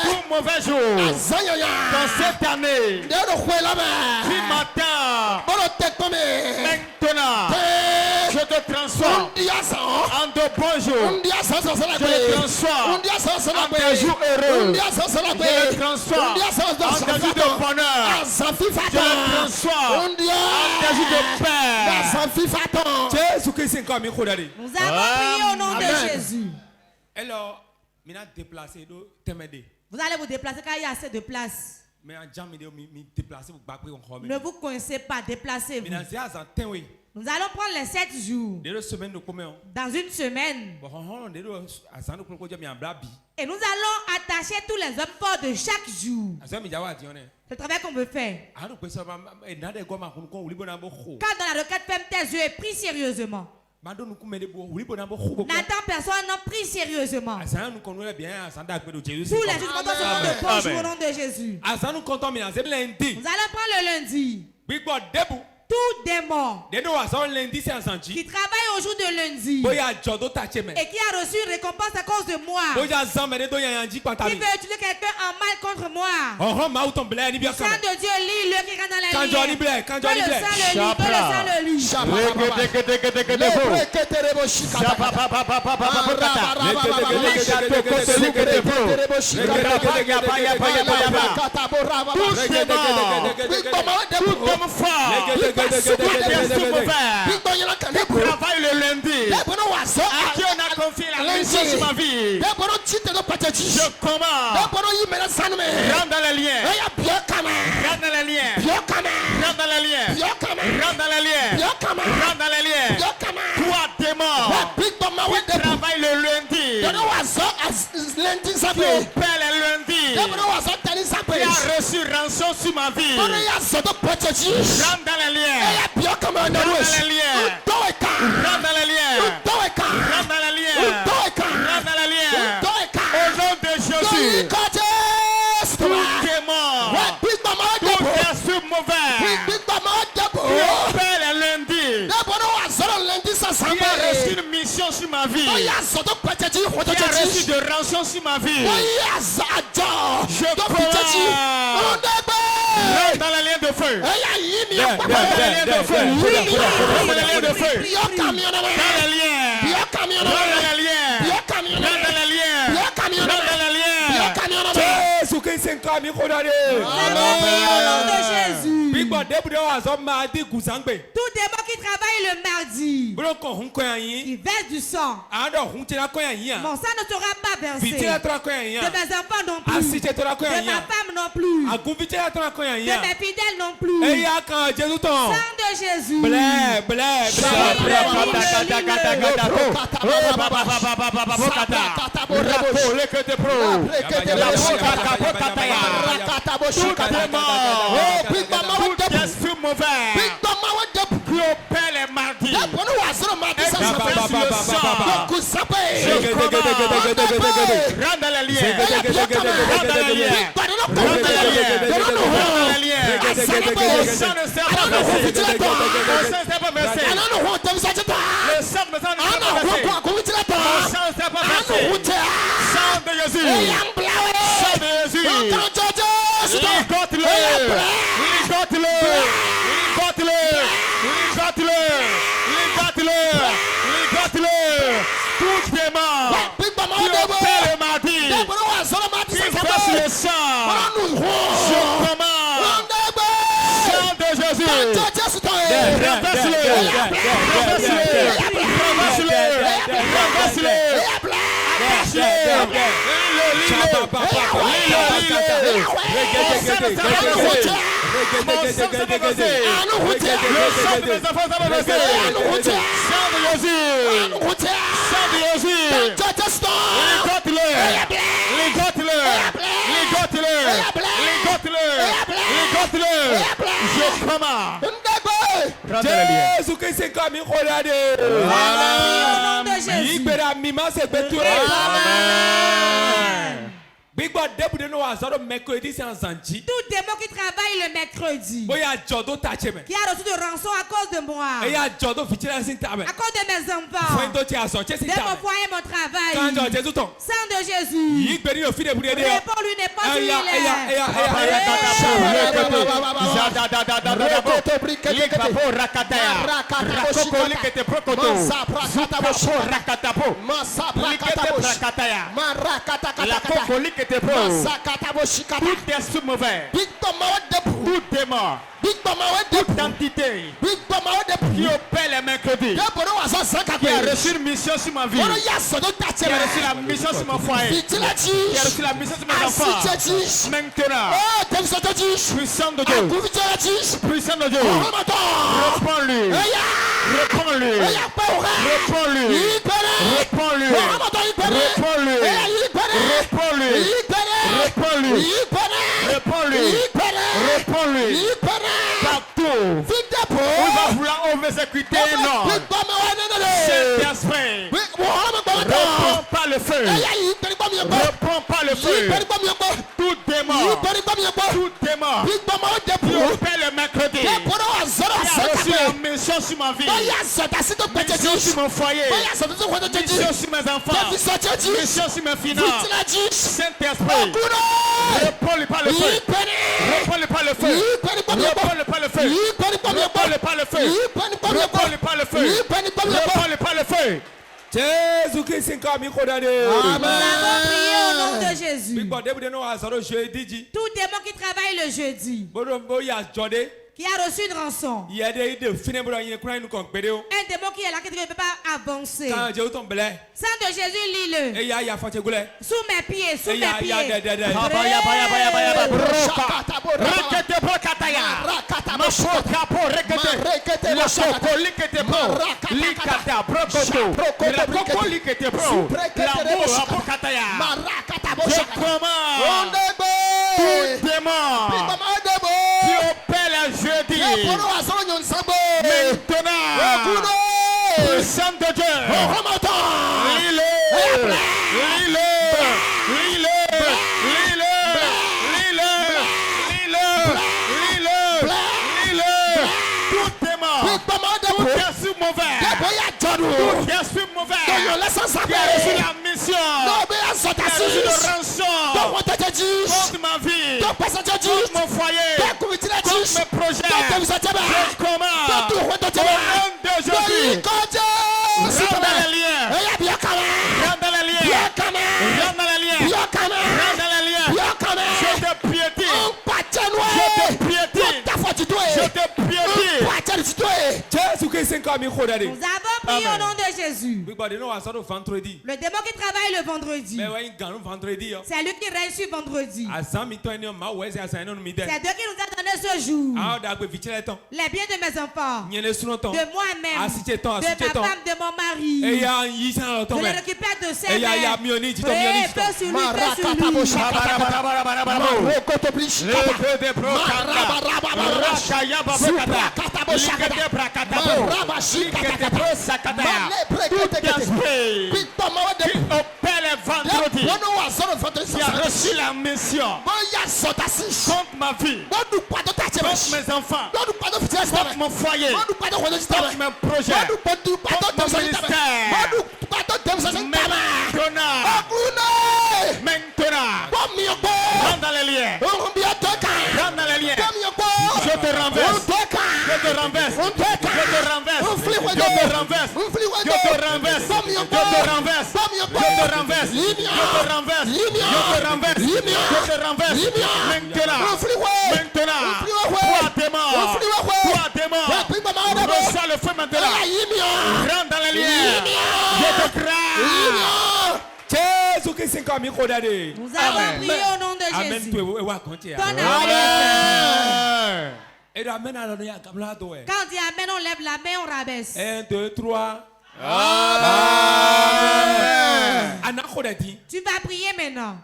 Tout mauvais jour dans cette année qui m'attend, maintenant je te transforme en de bons jours. Je le transforme en des jours heureux. Je le transforme en des jours de bonheur. Je le transforme en des jours de paix. Nous avons prié au nom de Jésus. Alors, vous allez vous déplacer car il y a assez de place. Ne vous coincez pas, déplacez-vous. Nous allons prendre les 7 jours. Dans une semaine. Et nous allons attacher tous les hommes forts de chaque jour. C'est le travail qu'on veut faire. Quand dans la requête, ferme tes yeux et prie sérieusement. N'attends personne, non, prie sérieusement. Tous les jours, comptons sur le bon jour au nom de Jésus. Nous allons prendre le lundi. Tout démon qui travaille au jour de lundi et qui a reçu une récompense à cause de moi, qui veut utiliser quelqu'un en mal contre moi, le sang de Dieu lit le qui rentre dans la lumière. Que le sang le lit, travaille le lundi, à qui on a confié la mission sur ma vie, je commande, rentre dans les liens, rentre dans les liens, rentre dans les liens, rentre dans les liens, rentre Rentre dans les liens. Rentre dans les liens. Toi, démon. Qui travaille le lundi. Qui opère le lundi. Qui a reçu rançon sur ma vie. Rentre dans les liens. Rentre dans les liens. Rentre dans les liens. Rentre dans les liens. Rentre dans les liens. Au nom de Jésus. Tout démon. Tout esprit mauvais. Qui opère le lundi. Qui a reçu une mission sur ma vie. Qui a reçu de rançon sur ma vie. Je commande. Rentre dans les liens de feu. Rentre dans les liens de feu. Rentre dans les liens de feu. Dans les liens. Dans les liens. Rentre dans les liens. Rentre dans les liens. Jésus Christ est comme il au nom de Jésus. Tout démon qui travaille le mardi, qui verse du sang, mon sang ne sera pas versé. De mes enfants non plus. De ma femme non plus. De mes fidèles non plus. Sang de Jésus. Esprit mauvais qui opère les mardis. Je rentre dans les liens. Rentre dans les liens. Rentre dans les liens. Le sang ne sert pas versé. Le sang ne sert pas versé. Le sang ne sert pas versé. Sang de Jésus. Sang de Jésus. Tout démon qui opère le mardi, qui verse le sang, je commande, sang de Jésus, Jésus Christ est comme il regarde. Tout démon qui travaille le mercredi, qui a reçu de rançon à cause de moi, à cause de mes enfants, de mon foyer, mon travail, sang de Jésus, réponds-lui n'importe où il est. Tout esprit mauvais, tout démon, toute entité qui opère les mercredis, qui a reçu une mission sur ma vie, qui a reçu la mission sur mon foyer, qui a reçu la mission sur mes enfants, maintenant, puissant de Dieu, puissant de Dieu, reprends-lui, reprends-lui, reprends-lui, reprends-lui, reprends-lui, reprends-lui, réponds-lui, réponds-lui, réponds-lui, partout où il va vouloir exécuter non. Saint-Esprit, reprends pas le feu, reprends pas le feu, tout démon, qui opère le mercredi, qui a reçu la mission sur ma vie, mission sur mon foyer, mission sur mes enfants, mission sur mes finances. Saint-Esprit, réponds-lui par le feu, réponds-lui par le feu, réponds-lui par le feu, réponds-lui par le feu, réponds-lui par le feu, réponds-lui par le feu. Jésus Christ est comme il regarde. Nous avons prié au nom de Jésus. Tout démon qui travaille le jeudi, qui a reçu une rançon, un démon qui est là qui ne peut pas avancer. Sang de Jésus, lis-le. Sous mes pieds, sous mes pieds. Puissant de Dieu, contre ma vie, contre mon foyer, contre mes projets, je commande au nom de Jésus. Rentre dans les liens, rentre dans les liens, rentre dans les liens, rentre dans les liens. Je te piétine, je te piétine. Nous avons prié au nom de Jésus. Le démon qui travaille le vendredi, c'est lui qui règne sur vendredi. C'est Dieu qui nous a donné ce jour. Les biens de mes enfants, de moi-même, de ma femme, de mon mari. Je les récupère de ses mains. Fais sur lui, fais sur qui a reçu la mission contre ma vie, contre mes enfants, contre mon foyer, contre mes projets, contre mon ministère. Maintenant, rentre dans les liens, rentre dans les liens. Je te renverse, je te renverse, je te renverse, je te renverse, je te renverse, je te renverse, je te renverse, je te renverse, je te renverse, je te renverse. Maintenant, toi démon, reçois le feu maintenant. Rentre dans les liens, je te crains. Nous avons prié au nom de Jésus. Amen. Quand on dit Amen, on lève la main, on rabaisse. 1, 2, 3. Amen. Tu vas prier maintenant.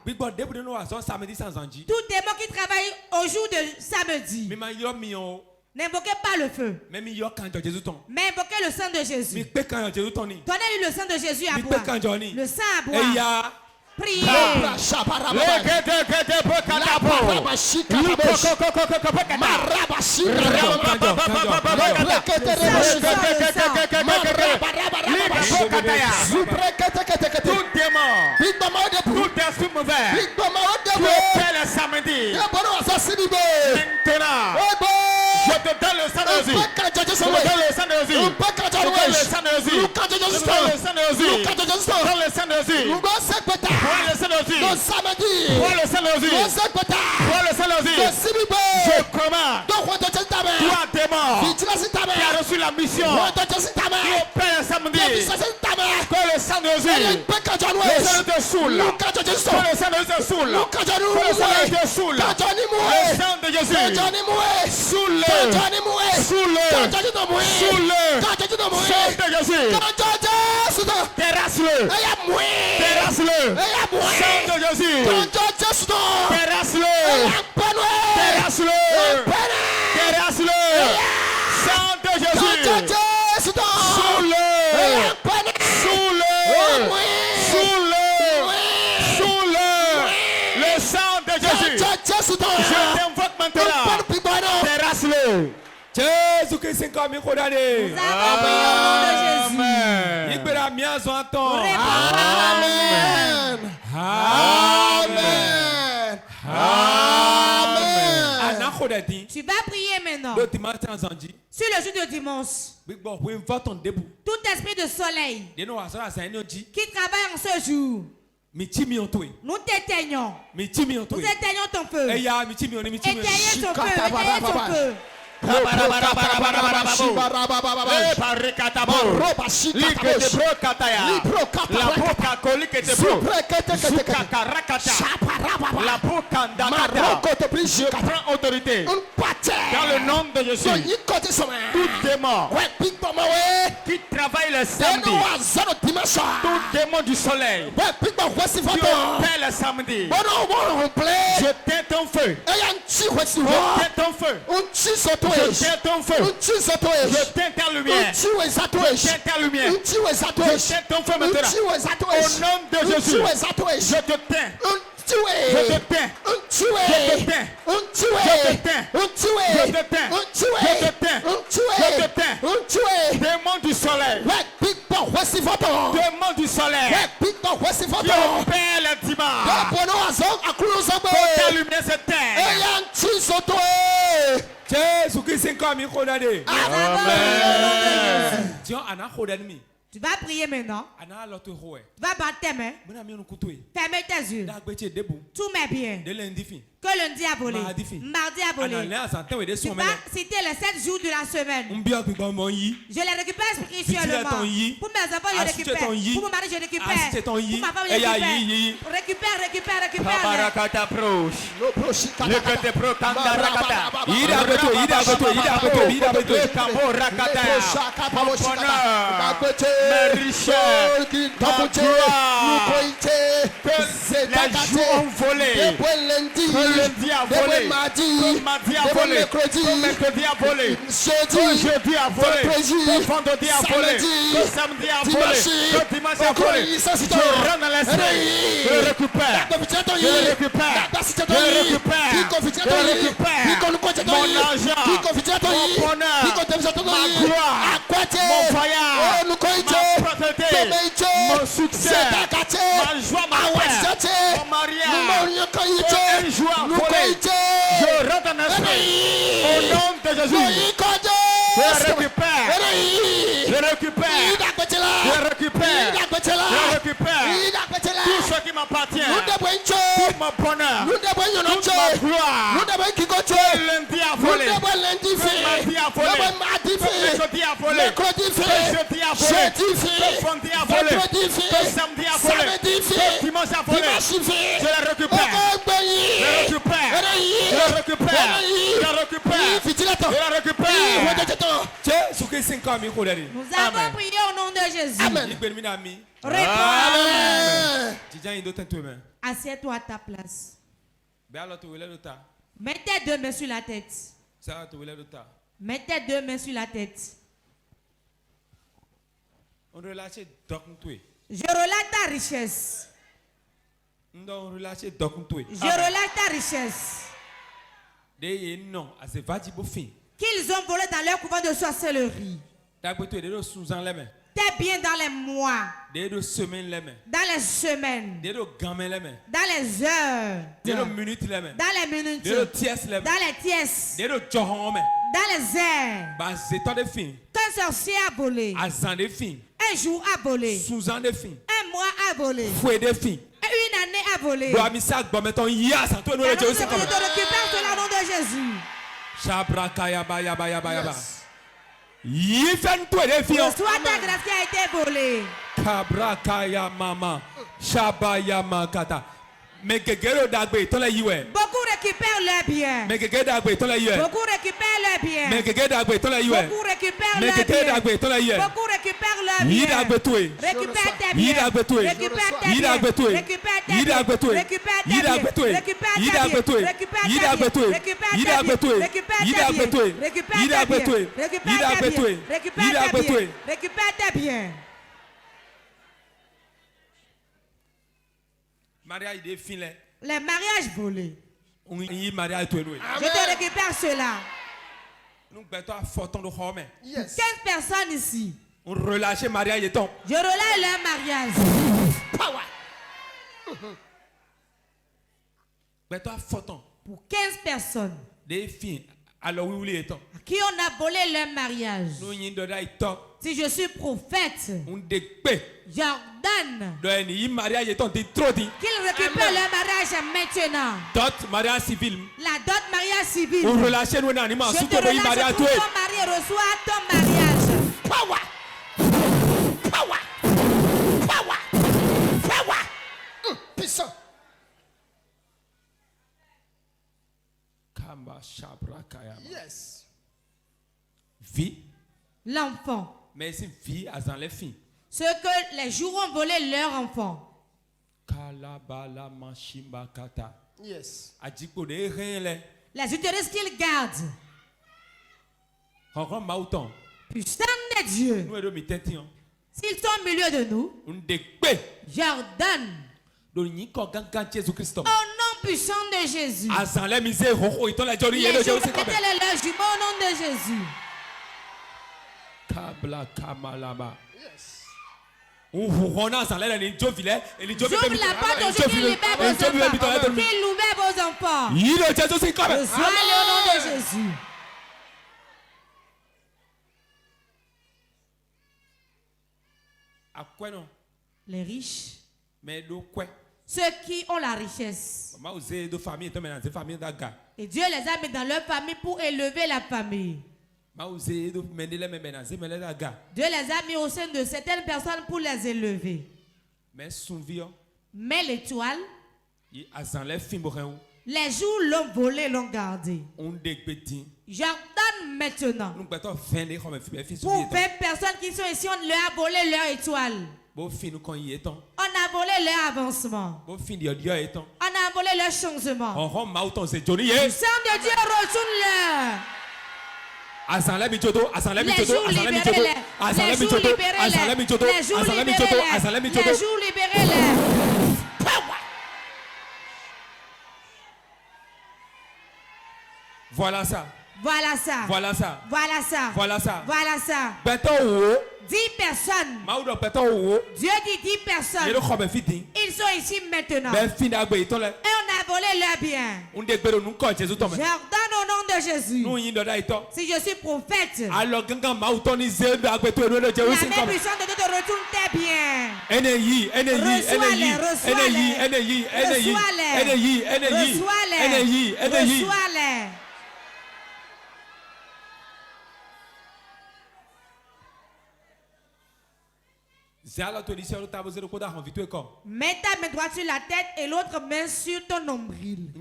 Tout démon qui travaille au jour de samedi, n'invoquez pas le feu, mais invoquez le sang de Jésus. Donnez-lui le sang de Jésus à boire. Le sang à boire. Priez. Tout démon, tout esprit mauvais, tu opères le samedi. Maintenant, je te donne le sang de Jésus. Je te donne le sang de Jésus. Je te donne le sang de Jésus. Je te donne le sang de Jésus. Je te donne le sang de Jésus. Prends le sang de Jésus. Prends le sang de Jésus. Prends le sang de Jésus. Je commande. Toi démon qui a reçu la mission, qui opère le samedi, que le sang de Jésus, le sang de Jésus, le sang de Jésus, le sang de Jésus, le sang de Jésus, sous-le, terrasse-le, terrasse-le, sang de Jésus, terrasse-le, terrasse-le, terrasse-le, sang de Jésus, sous-le, le sang de Jésus. Je t'invoque maintenant, terrasse-le. Nous avons prié au nom de Jésus. Amen. Tu vas prier maintenant. Sur le jour de dimanche, tout esprit de soleil qui travaille en ce jour, nous t'éteignons. Nous éteignons ton feu. Éteignez ton feu. Éteignez ton feu. Je prends autorité dans le nom de Jésus. Tout démon qui travaille le samedi, tout démon du soleil qui opère le samedi, je tiens ton feu. Je tiens ton feu. Je tiens ton feu. Je tiens ta lumière. Je tiens ta lumière. Je tiens ton feu maintenant. Au nom de Jésus, je te tiens. Je te tiens. Je te tiens. Je te tiens. Je te tiens. Je te tiens. Je te tiens. Démon du soleil. Démon du soleil. Qui opère le dimanche. Ta lumière se teint. Jésus Christ est comme il condamné. Amen. Tiens, Anna condamné. Tu vas prier maintenant. Tu vas battre tes mains. Fermez tes yeux. Tout met bien. Que lundi a volé. Mardi a volé. Tu vas citer les 7 jours de la semaine. Je les récupère spirituellement. Pour mes enfants, je récupère. Pour mon mari, je récupère. Pour ma femme, je récupère. Récupère. Mes richesses, ma gloire, les jours ont volé, que lundi a volé, que mardi a volé, que mercredi a volé, que jeudi a volé, que vendredi a volé, que samedi a volé, que dimanche a volé. Je rentre dans l'esprit, je récupère, je récupère, je récupère mon argent, mon bonheur, ma gloire, mon voyage, ma propreté, mon succès, ma joie, ma paix, mon mariage, un jour à voler. Je rentre en esprit au nom de Jésus. Je récupère, je récupère, je récupère, je récupère tout ce qui m'appartient, tout mon bonheur, toute ma gloire. Lundi a volé, mardi a volé, mercredi a volé, jeudi a volé, vendredi a volé, samedi a volé, dimanche a volé. Je le récupère, je le récupère, je le récupère, je le récupère, je le récupère. Nous avons prié au nom de Jésus. Amen. Réponds. Assieds-toi à ta place. Mets tes 2 mains sur la tête. Mets tes 2 mains sur la tête. Je relâche ta richesse. Je relâche ta richesse. Qu'ils ont volé dans leur couvent de sorcellerie. Tes biens dans les mois. Dans les semaines. Dans les heures. Dans les minutes. Dans les tiers. Dans les airs. Qu'un sorcier a volé. Un jour a volé. Un mois a volé. Une année a volé. Je te récupère sur le nom de Jésus. Reçois ta grâce qui a été volée. Kabrakaya mama. Shabaya makata. Beaucoup récupèrent leurs biens. Beaucoup récupèrent leurs biens. Beaucoup récupèrent leurs biens. Beaucoup récupèrent leurs biens. Récupère tes biens. Récupère tes biens. Récupère tes biens. Récupère tes biens. Récupère tes biens. Récupère tes biens. Récupère tes biens. Récupère tes biens. Récupère tes biens. Récupère tes biens. Récupère tes biens. Les mariages volés. Je te récupère cela. 15 personnes ici. Je relâche leur mariage. Pour 15 personnes qui on a volé leur mariage. Si je suis prophète, j'ordonne J'ordonne qu'ils récupèrent leur mariage maintenant. dot mariage civil. La dot mariage civil. Je te relâche ton mari, reçois ton mariage. Power. Power. Power. Power. Puissant. Yes. Vie. L'enfant. Mais c'est vie à dans les filles. Ceux que les jours ont volé leur enfant. Yes. Les utérus qu'ils gardent. Puissant de Dieu. S'ils sont au milieu de nous, j'ordonne au nom puissant de Jésus. Mettez-les leurs jumeaux au nom de Jésus. J'ouvre la porte aujourd'hui, qu'il libère vos enfants. Reçois-les au nom de Jésus. Les riches, ceux qui ont la richesse. Et Dieu les a mis dans leur famille pour élever la famille. Dieu les a mis au sein de certaines personnes pour les élever. Mais l'étoile, les jours l'ont volé, l'ont gardé. J'ordonne maintenant pour 20 personnes qui sont ici, on leur a volé leur étoile. On a volé leur avancement. On a volé leur changement. Le sang de Dieu retourne-leur. Les jours libérez-les. Voilà ça. Voilà ça. Voilà ça. Voilà ça. Voilà ça. Voilà ça. 10 personnes. Dieu dit 10 personnes. Ils sont ici maintenant. Et on a volé leurs biens. J'ordonne au nom de Jésus. Si je suis prophète, la même puissance de Dieu te retourne tes biens. Reçois-les, reçois-les. Reçois-les. Reçois-les. Mets ta main droite sur la tête et l'autre main sur ton nombril.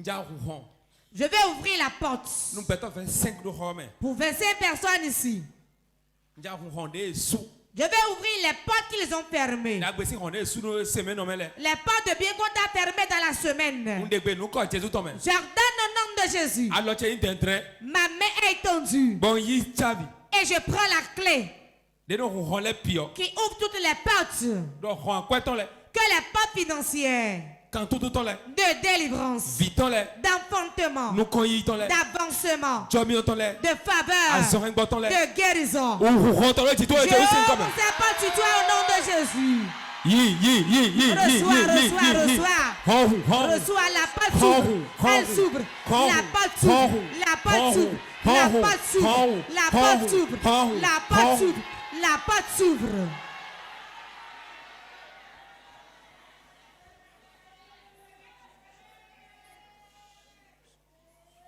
Je vais ouvrir la porte pour 25 personnes ici. Je vais ouvrir les portes qu'ils ont fermées. Les portes de bien qu'on t'a fermées dans la semaine. J'ordonne au nom de Jésus. Ma main est tendue. Et je prends la clé qui ouvre toutes les portes. Que les portes financières de délivrance, d'enfantement, d'avancement, de faveur, de guérison. Je ouvre ces portes sur toi au nom de Jésus. Reçois, la porte s'ouvre, elle s'ouvre, la porte s'ouvre, la porte s'ouvre, la porte s'ouvre, la porte s'ouvre, la porte s'ouvre, la porte s'ouvre.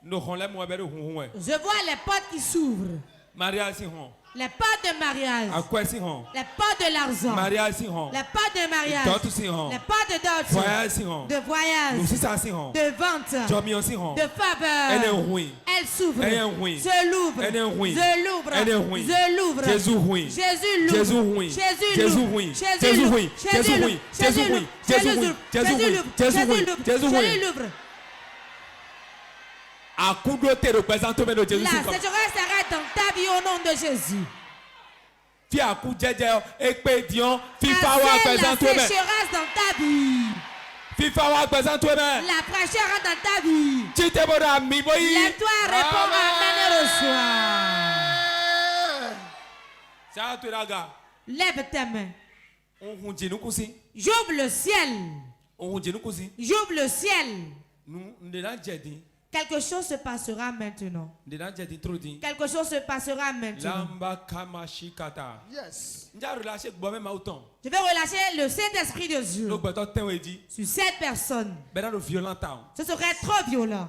Je vois les portes qui s'ouvrent. Les portes de mariage. Les portes de l'argent. Les portes de mariage. Les portes de dot. De voyage. De vente. De faveur. Elle s'ouvre. Je l'ouvre. Je l'ouvre. Je l'ouvre. Jésus l'ouvre. Jésus l'ouvre. Jésus l'ouvre. Jésus l'ouvre. Jésus l'ouvre. Jésus l'ouvre. Jésus l'ouvre. Jésus l'ouvre. La sécheresse s'arrête dans ta vie au nom de Jésus. La sécheresse dans ta vie. La fraîcheur rentre dans ta vie. Lève-toi, réponds, amen et reçois. Lève ta main. J'ouvre le ciel. J'ouvre le ciel. Quelque chose se passera maintenant. Quelque chose se passera maintenant. Yes. Je vais relâcher le Saint-Esprit de Dieu sur cette personne. Ce serait trop violent.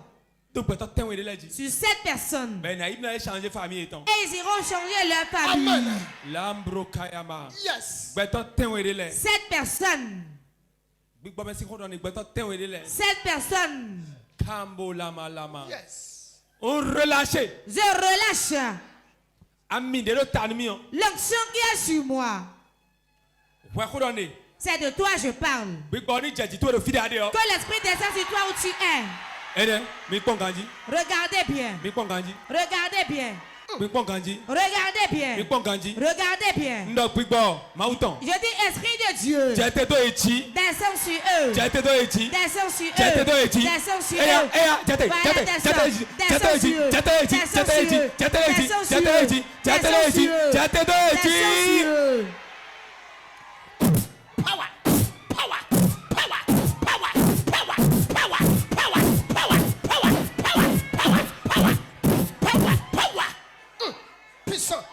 Sur cette personne. Et ils iront changer leur famille. Yes. Cette personne. Cette personne. Yes. On relâche. Je relâche l'onction qui est sur moi. C'est de toi je parle. Que l'Esprit descende sur toi où tu es. Regardez bien. Regardez bien. Regardez bien. Regardez bien. Je dis Esprit de Dieu. Descends sur eux. Descends sur eux. Descends sur eux. Descends sur eux. Descends sur eux. Descends sur eux. Descends sur eux. Descends sur eux. Puissant.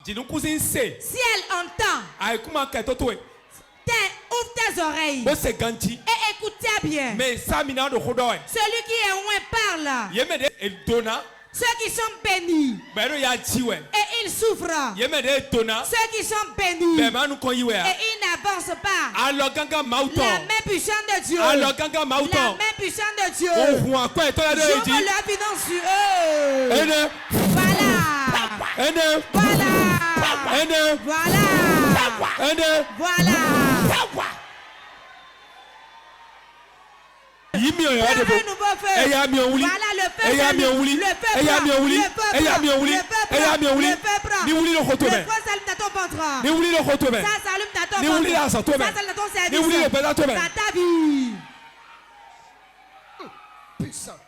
Si elle entend, ouvre tes oreilles et écoutez bien. Celui qui est loin parle. Ceux qui sont bénis et ils souffrent. Ceux qui sont bénis et ils n'avancent pas. La main puissante de Dieu. La main puissante de Dieu. J'ouvre leur finance sur eux. Voilà. Un nouveau feu. Voilà le feu. Le feu s'allume dans ton ventre. Ça s'allume dans ton ventre. Ça s'allume dans ton service. Dans ta vie. Puissant.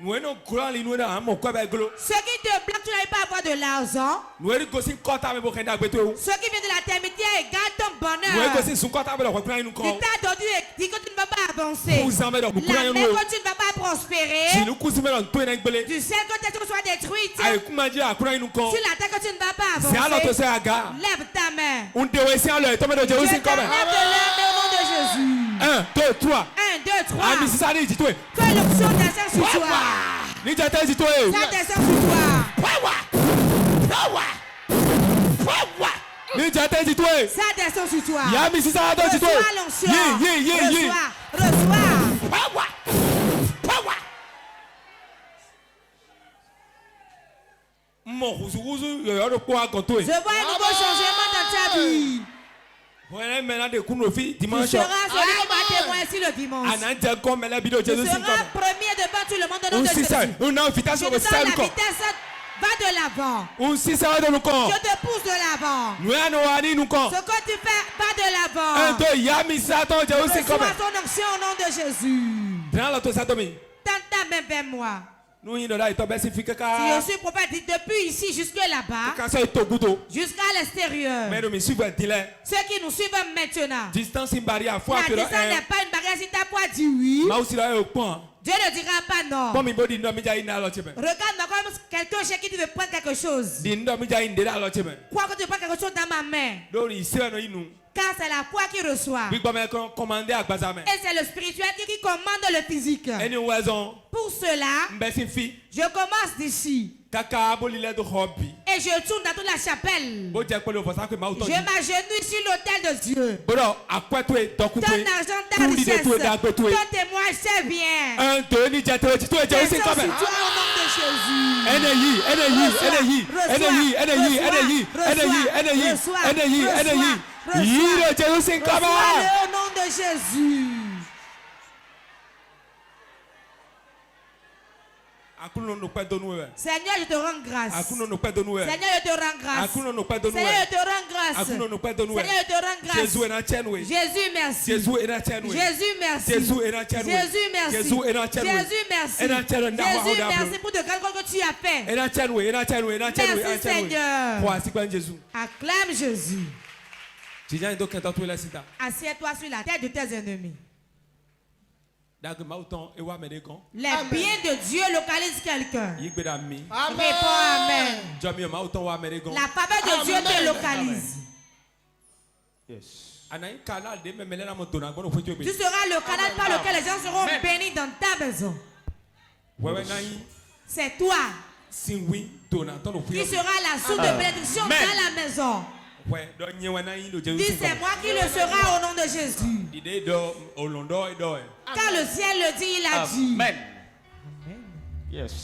Ce qui te bloque, tu n'arrives pas à avoir de l'argent. Ce qui vient de la termité garde ton bonheur. Il t'a donné et dit que tu ne vas pas avancer. La main que tu ne vas pas prospérer. Du ciel que tu sois détruite. Sur la terre que tu ne vas pas avancer. Lève ta main. Je te lève de l'âme au nom de Jésus. 1, 2, 3. 1, 2, 3. Que l'onction descende sur toi. Ça descend sur toi. Ça descend sur toi. Reçois l'onction. Reçois. Je vois un nouveau changement dans ta vie. Tu seras celui qui va témoigner ici le dimanche. Tu seras premier devant tout le monde au nom de Jésus. Je te donne la vitesse. Va de l'avant. Je te pousse de l'avant. Ce que tu fais, va de l'avant. Reçois ton onction au nom de Jésus. Tends ta main vers moi. Si je suis prophète, depuis ici jusque là-bas, jusqu'à l'extérieur, ceux qui nous suivent maintenant, la distance n'est pas une barrière. Si ta foi dit oui, Dieu ne dira pas non. Regarde-moi comme quelqu'un chez qui tu veux prendre quelque chose. Crois que tu prends quelque chose dans ma main. Car c'est la foi qui reçoit. Et c'est le spirituel qui commande le physique. Pour cela, je commence d'ici. Et je tourne dans toute la chapelle. Je m'agenouille sur l'autel de Dieu. Ton argent, ta richesse, ton témoin, c'est bien. 1, 2, ni jate we tito eje usin kame. Reçois au nom de Jésus. Reçois-le au nom de Jésus. Seigneur, je te rends grâce. Seigneur, je te rends grâce. Seigneur, je te rends grâce. Seigneur, je te rends grâce. Jésus, merci. Jésus, merci. Jésus, merci. Jésus, merci. Jésus, merci. Jésus, merci pour de grandes choses que tu as fait. Merci, Seigneur. Acclame Jésus. Assieds-toi sur la tête de tes ennemis. Les biens de Dieu localisent quelqu'un. Réponds Amen. La faveur de Dieu te localise. Tu seras le canal par lequel les gens seront bénis dans ta maison. C'est toi qui sera la source de bénédiction dans la maison. Dis, c'est moi qui le sera au nom de Jésus. Quand le ciel le dit, il a dit. Amen. Yes.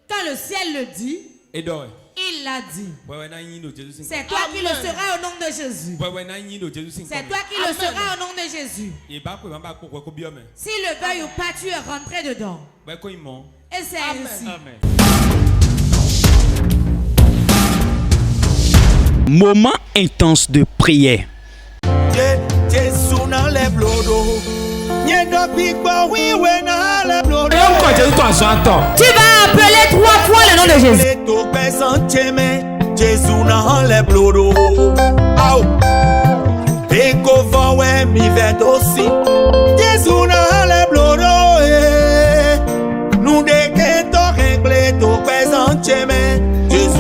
Quand le ciel le dit, il l'a dit. C'est toi qui le seras au nom de Jésus. C'est toi qui le seras au nom de Jésus. S'il le veuille ou pas, tu es rentré dedans. Et c'est ainsi. Moment intense de prière. Tu vas appeler 3 fois le nom de Jésus.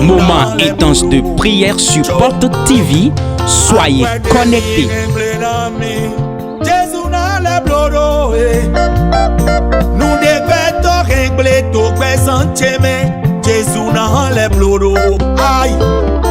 Moment intense de prière sur Porte TV. Soyez connectés. Nous devons régler tout Jésus dans les blodos. Aïe.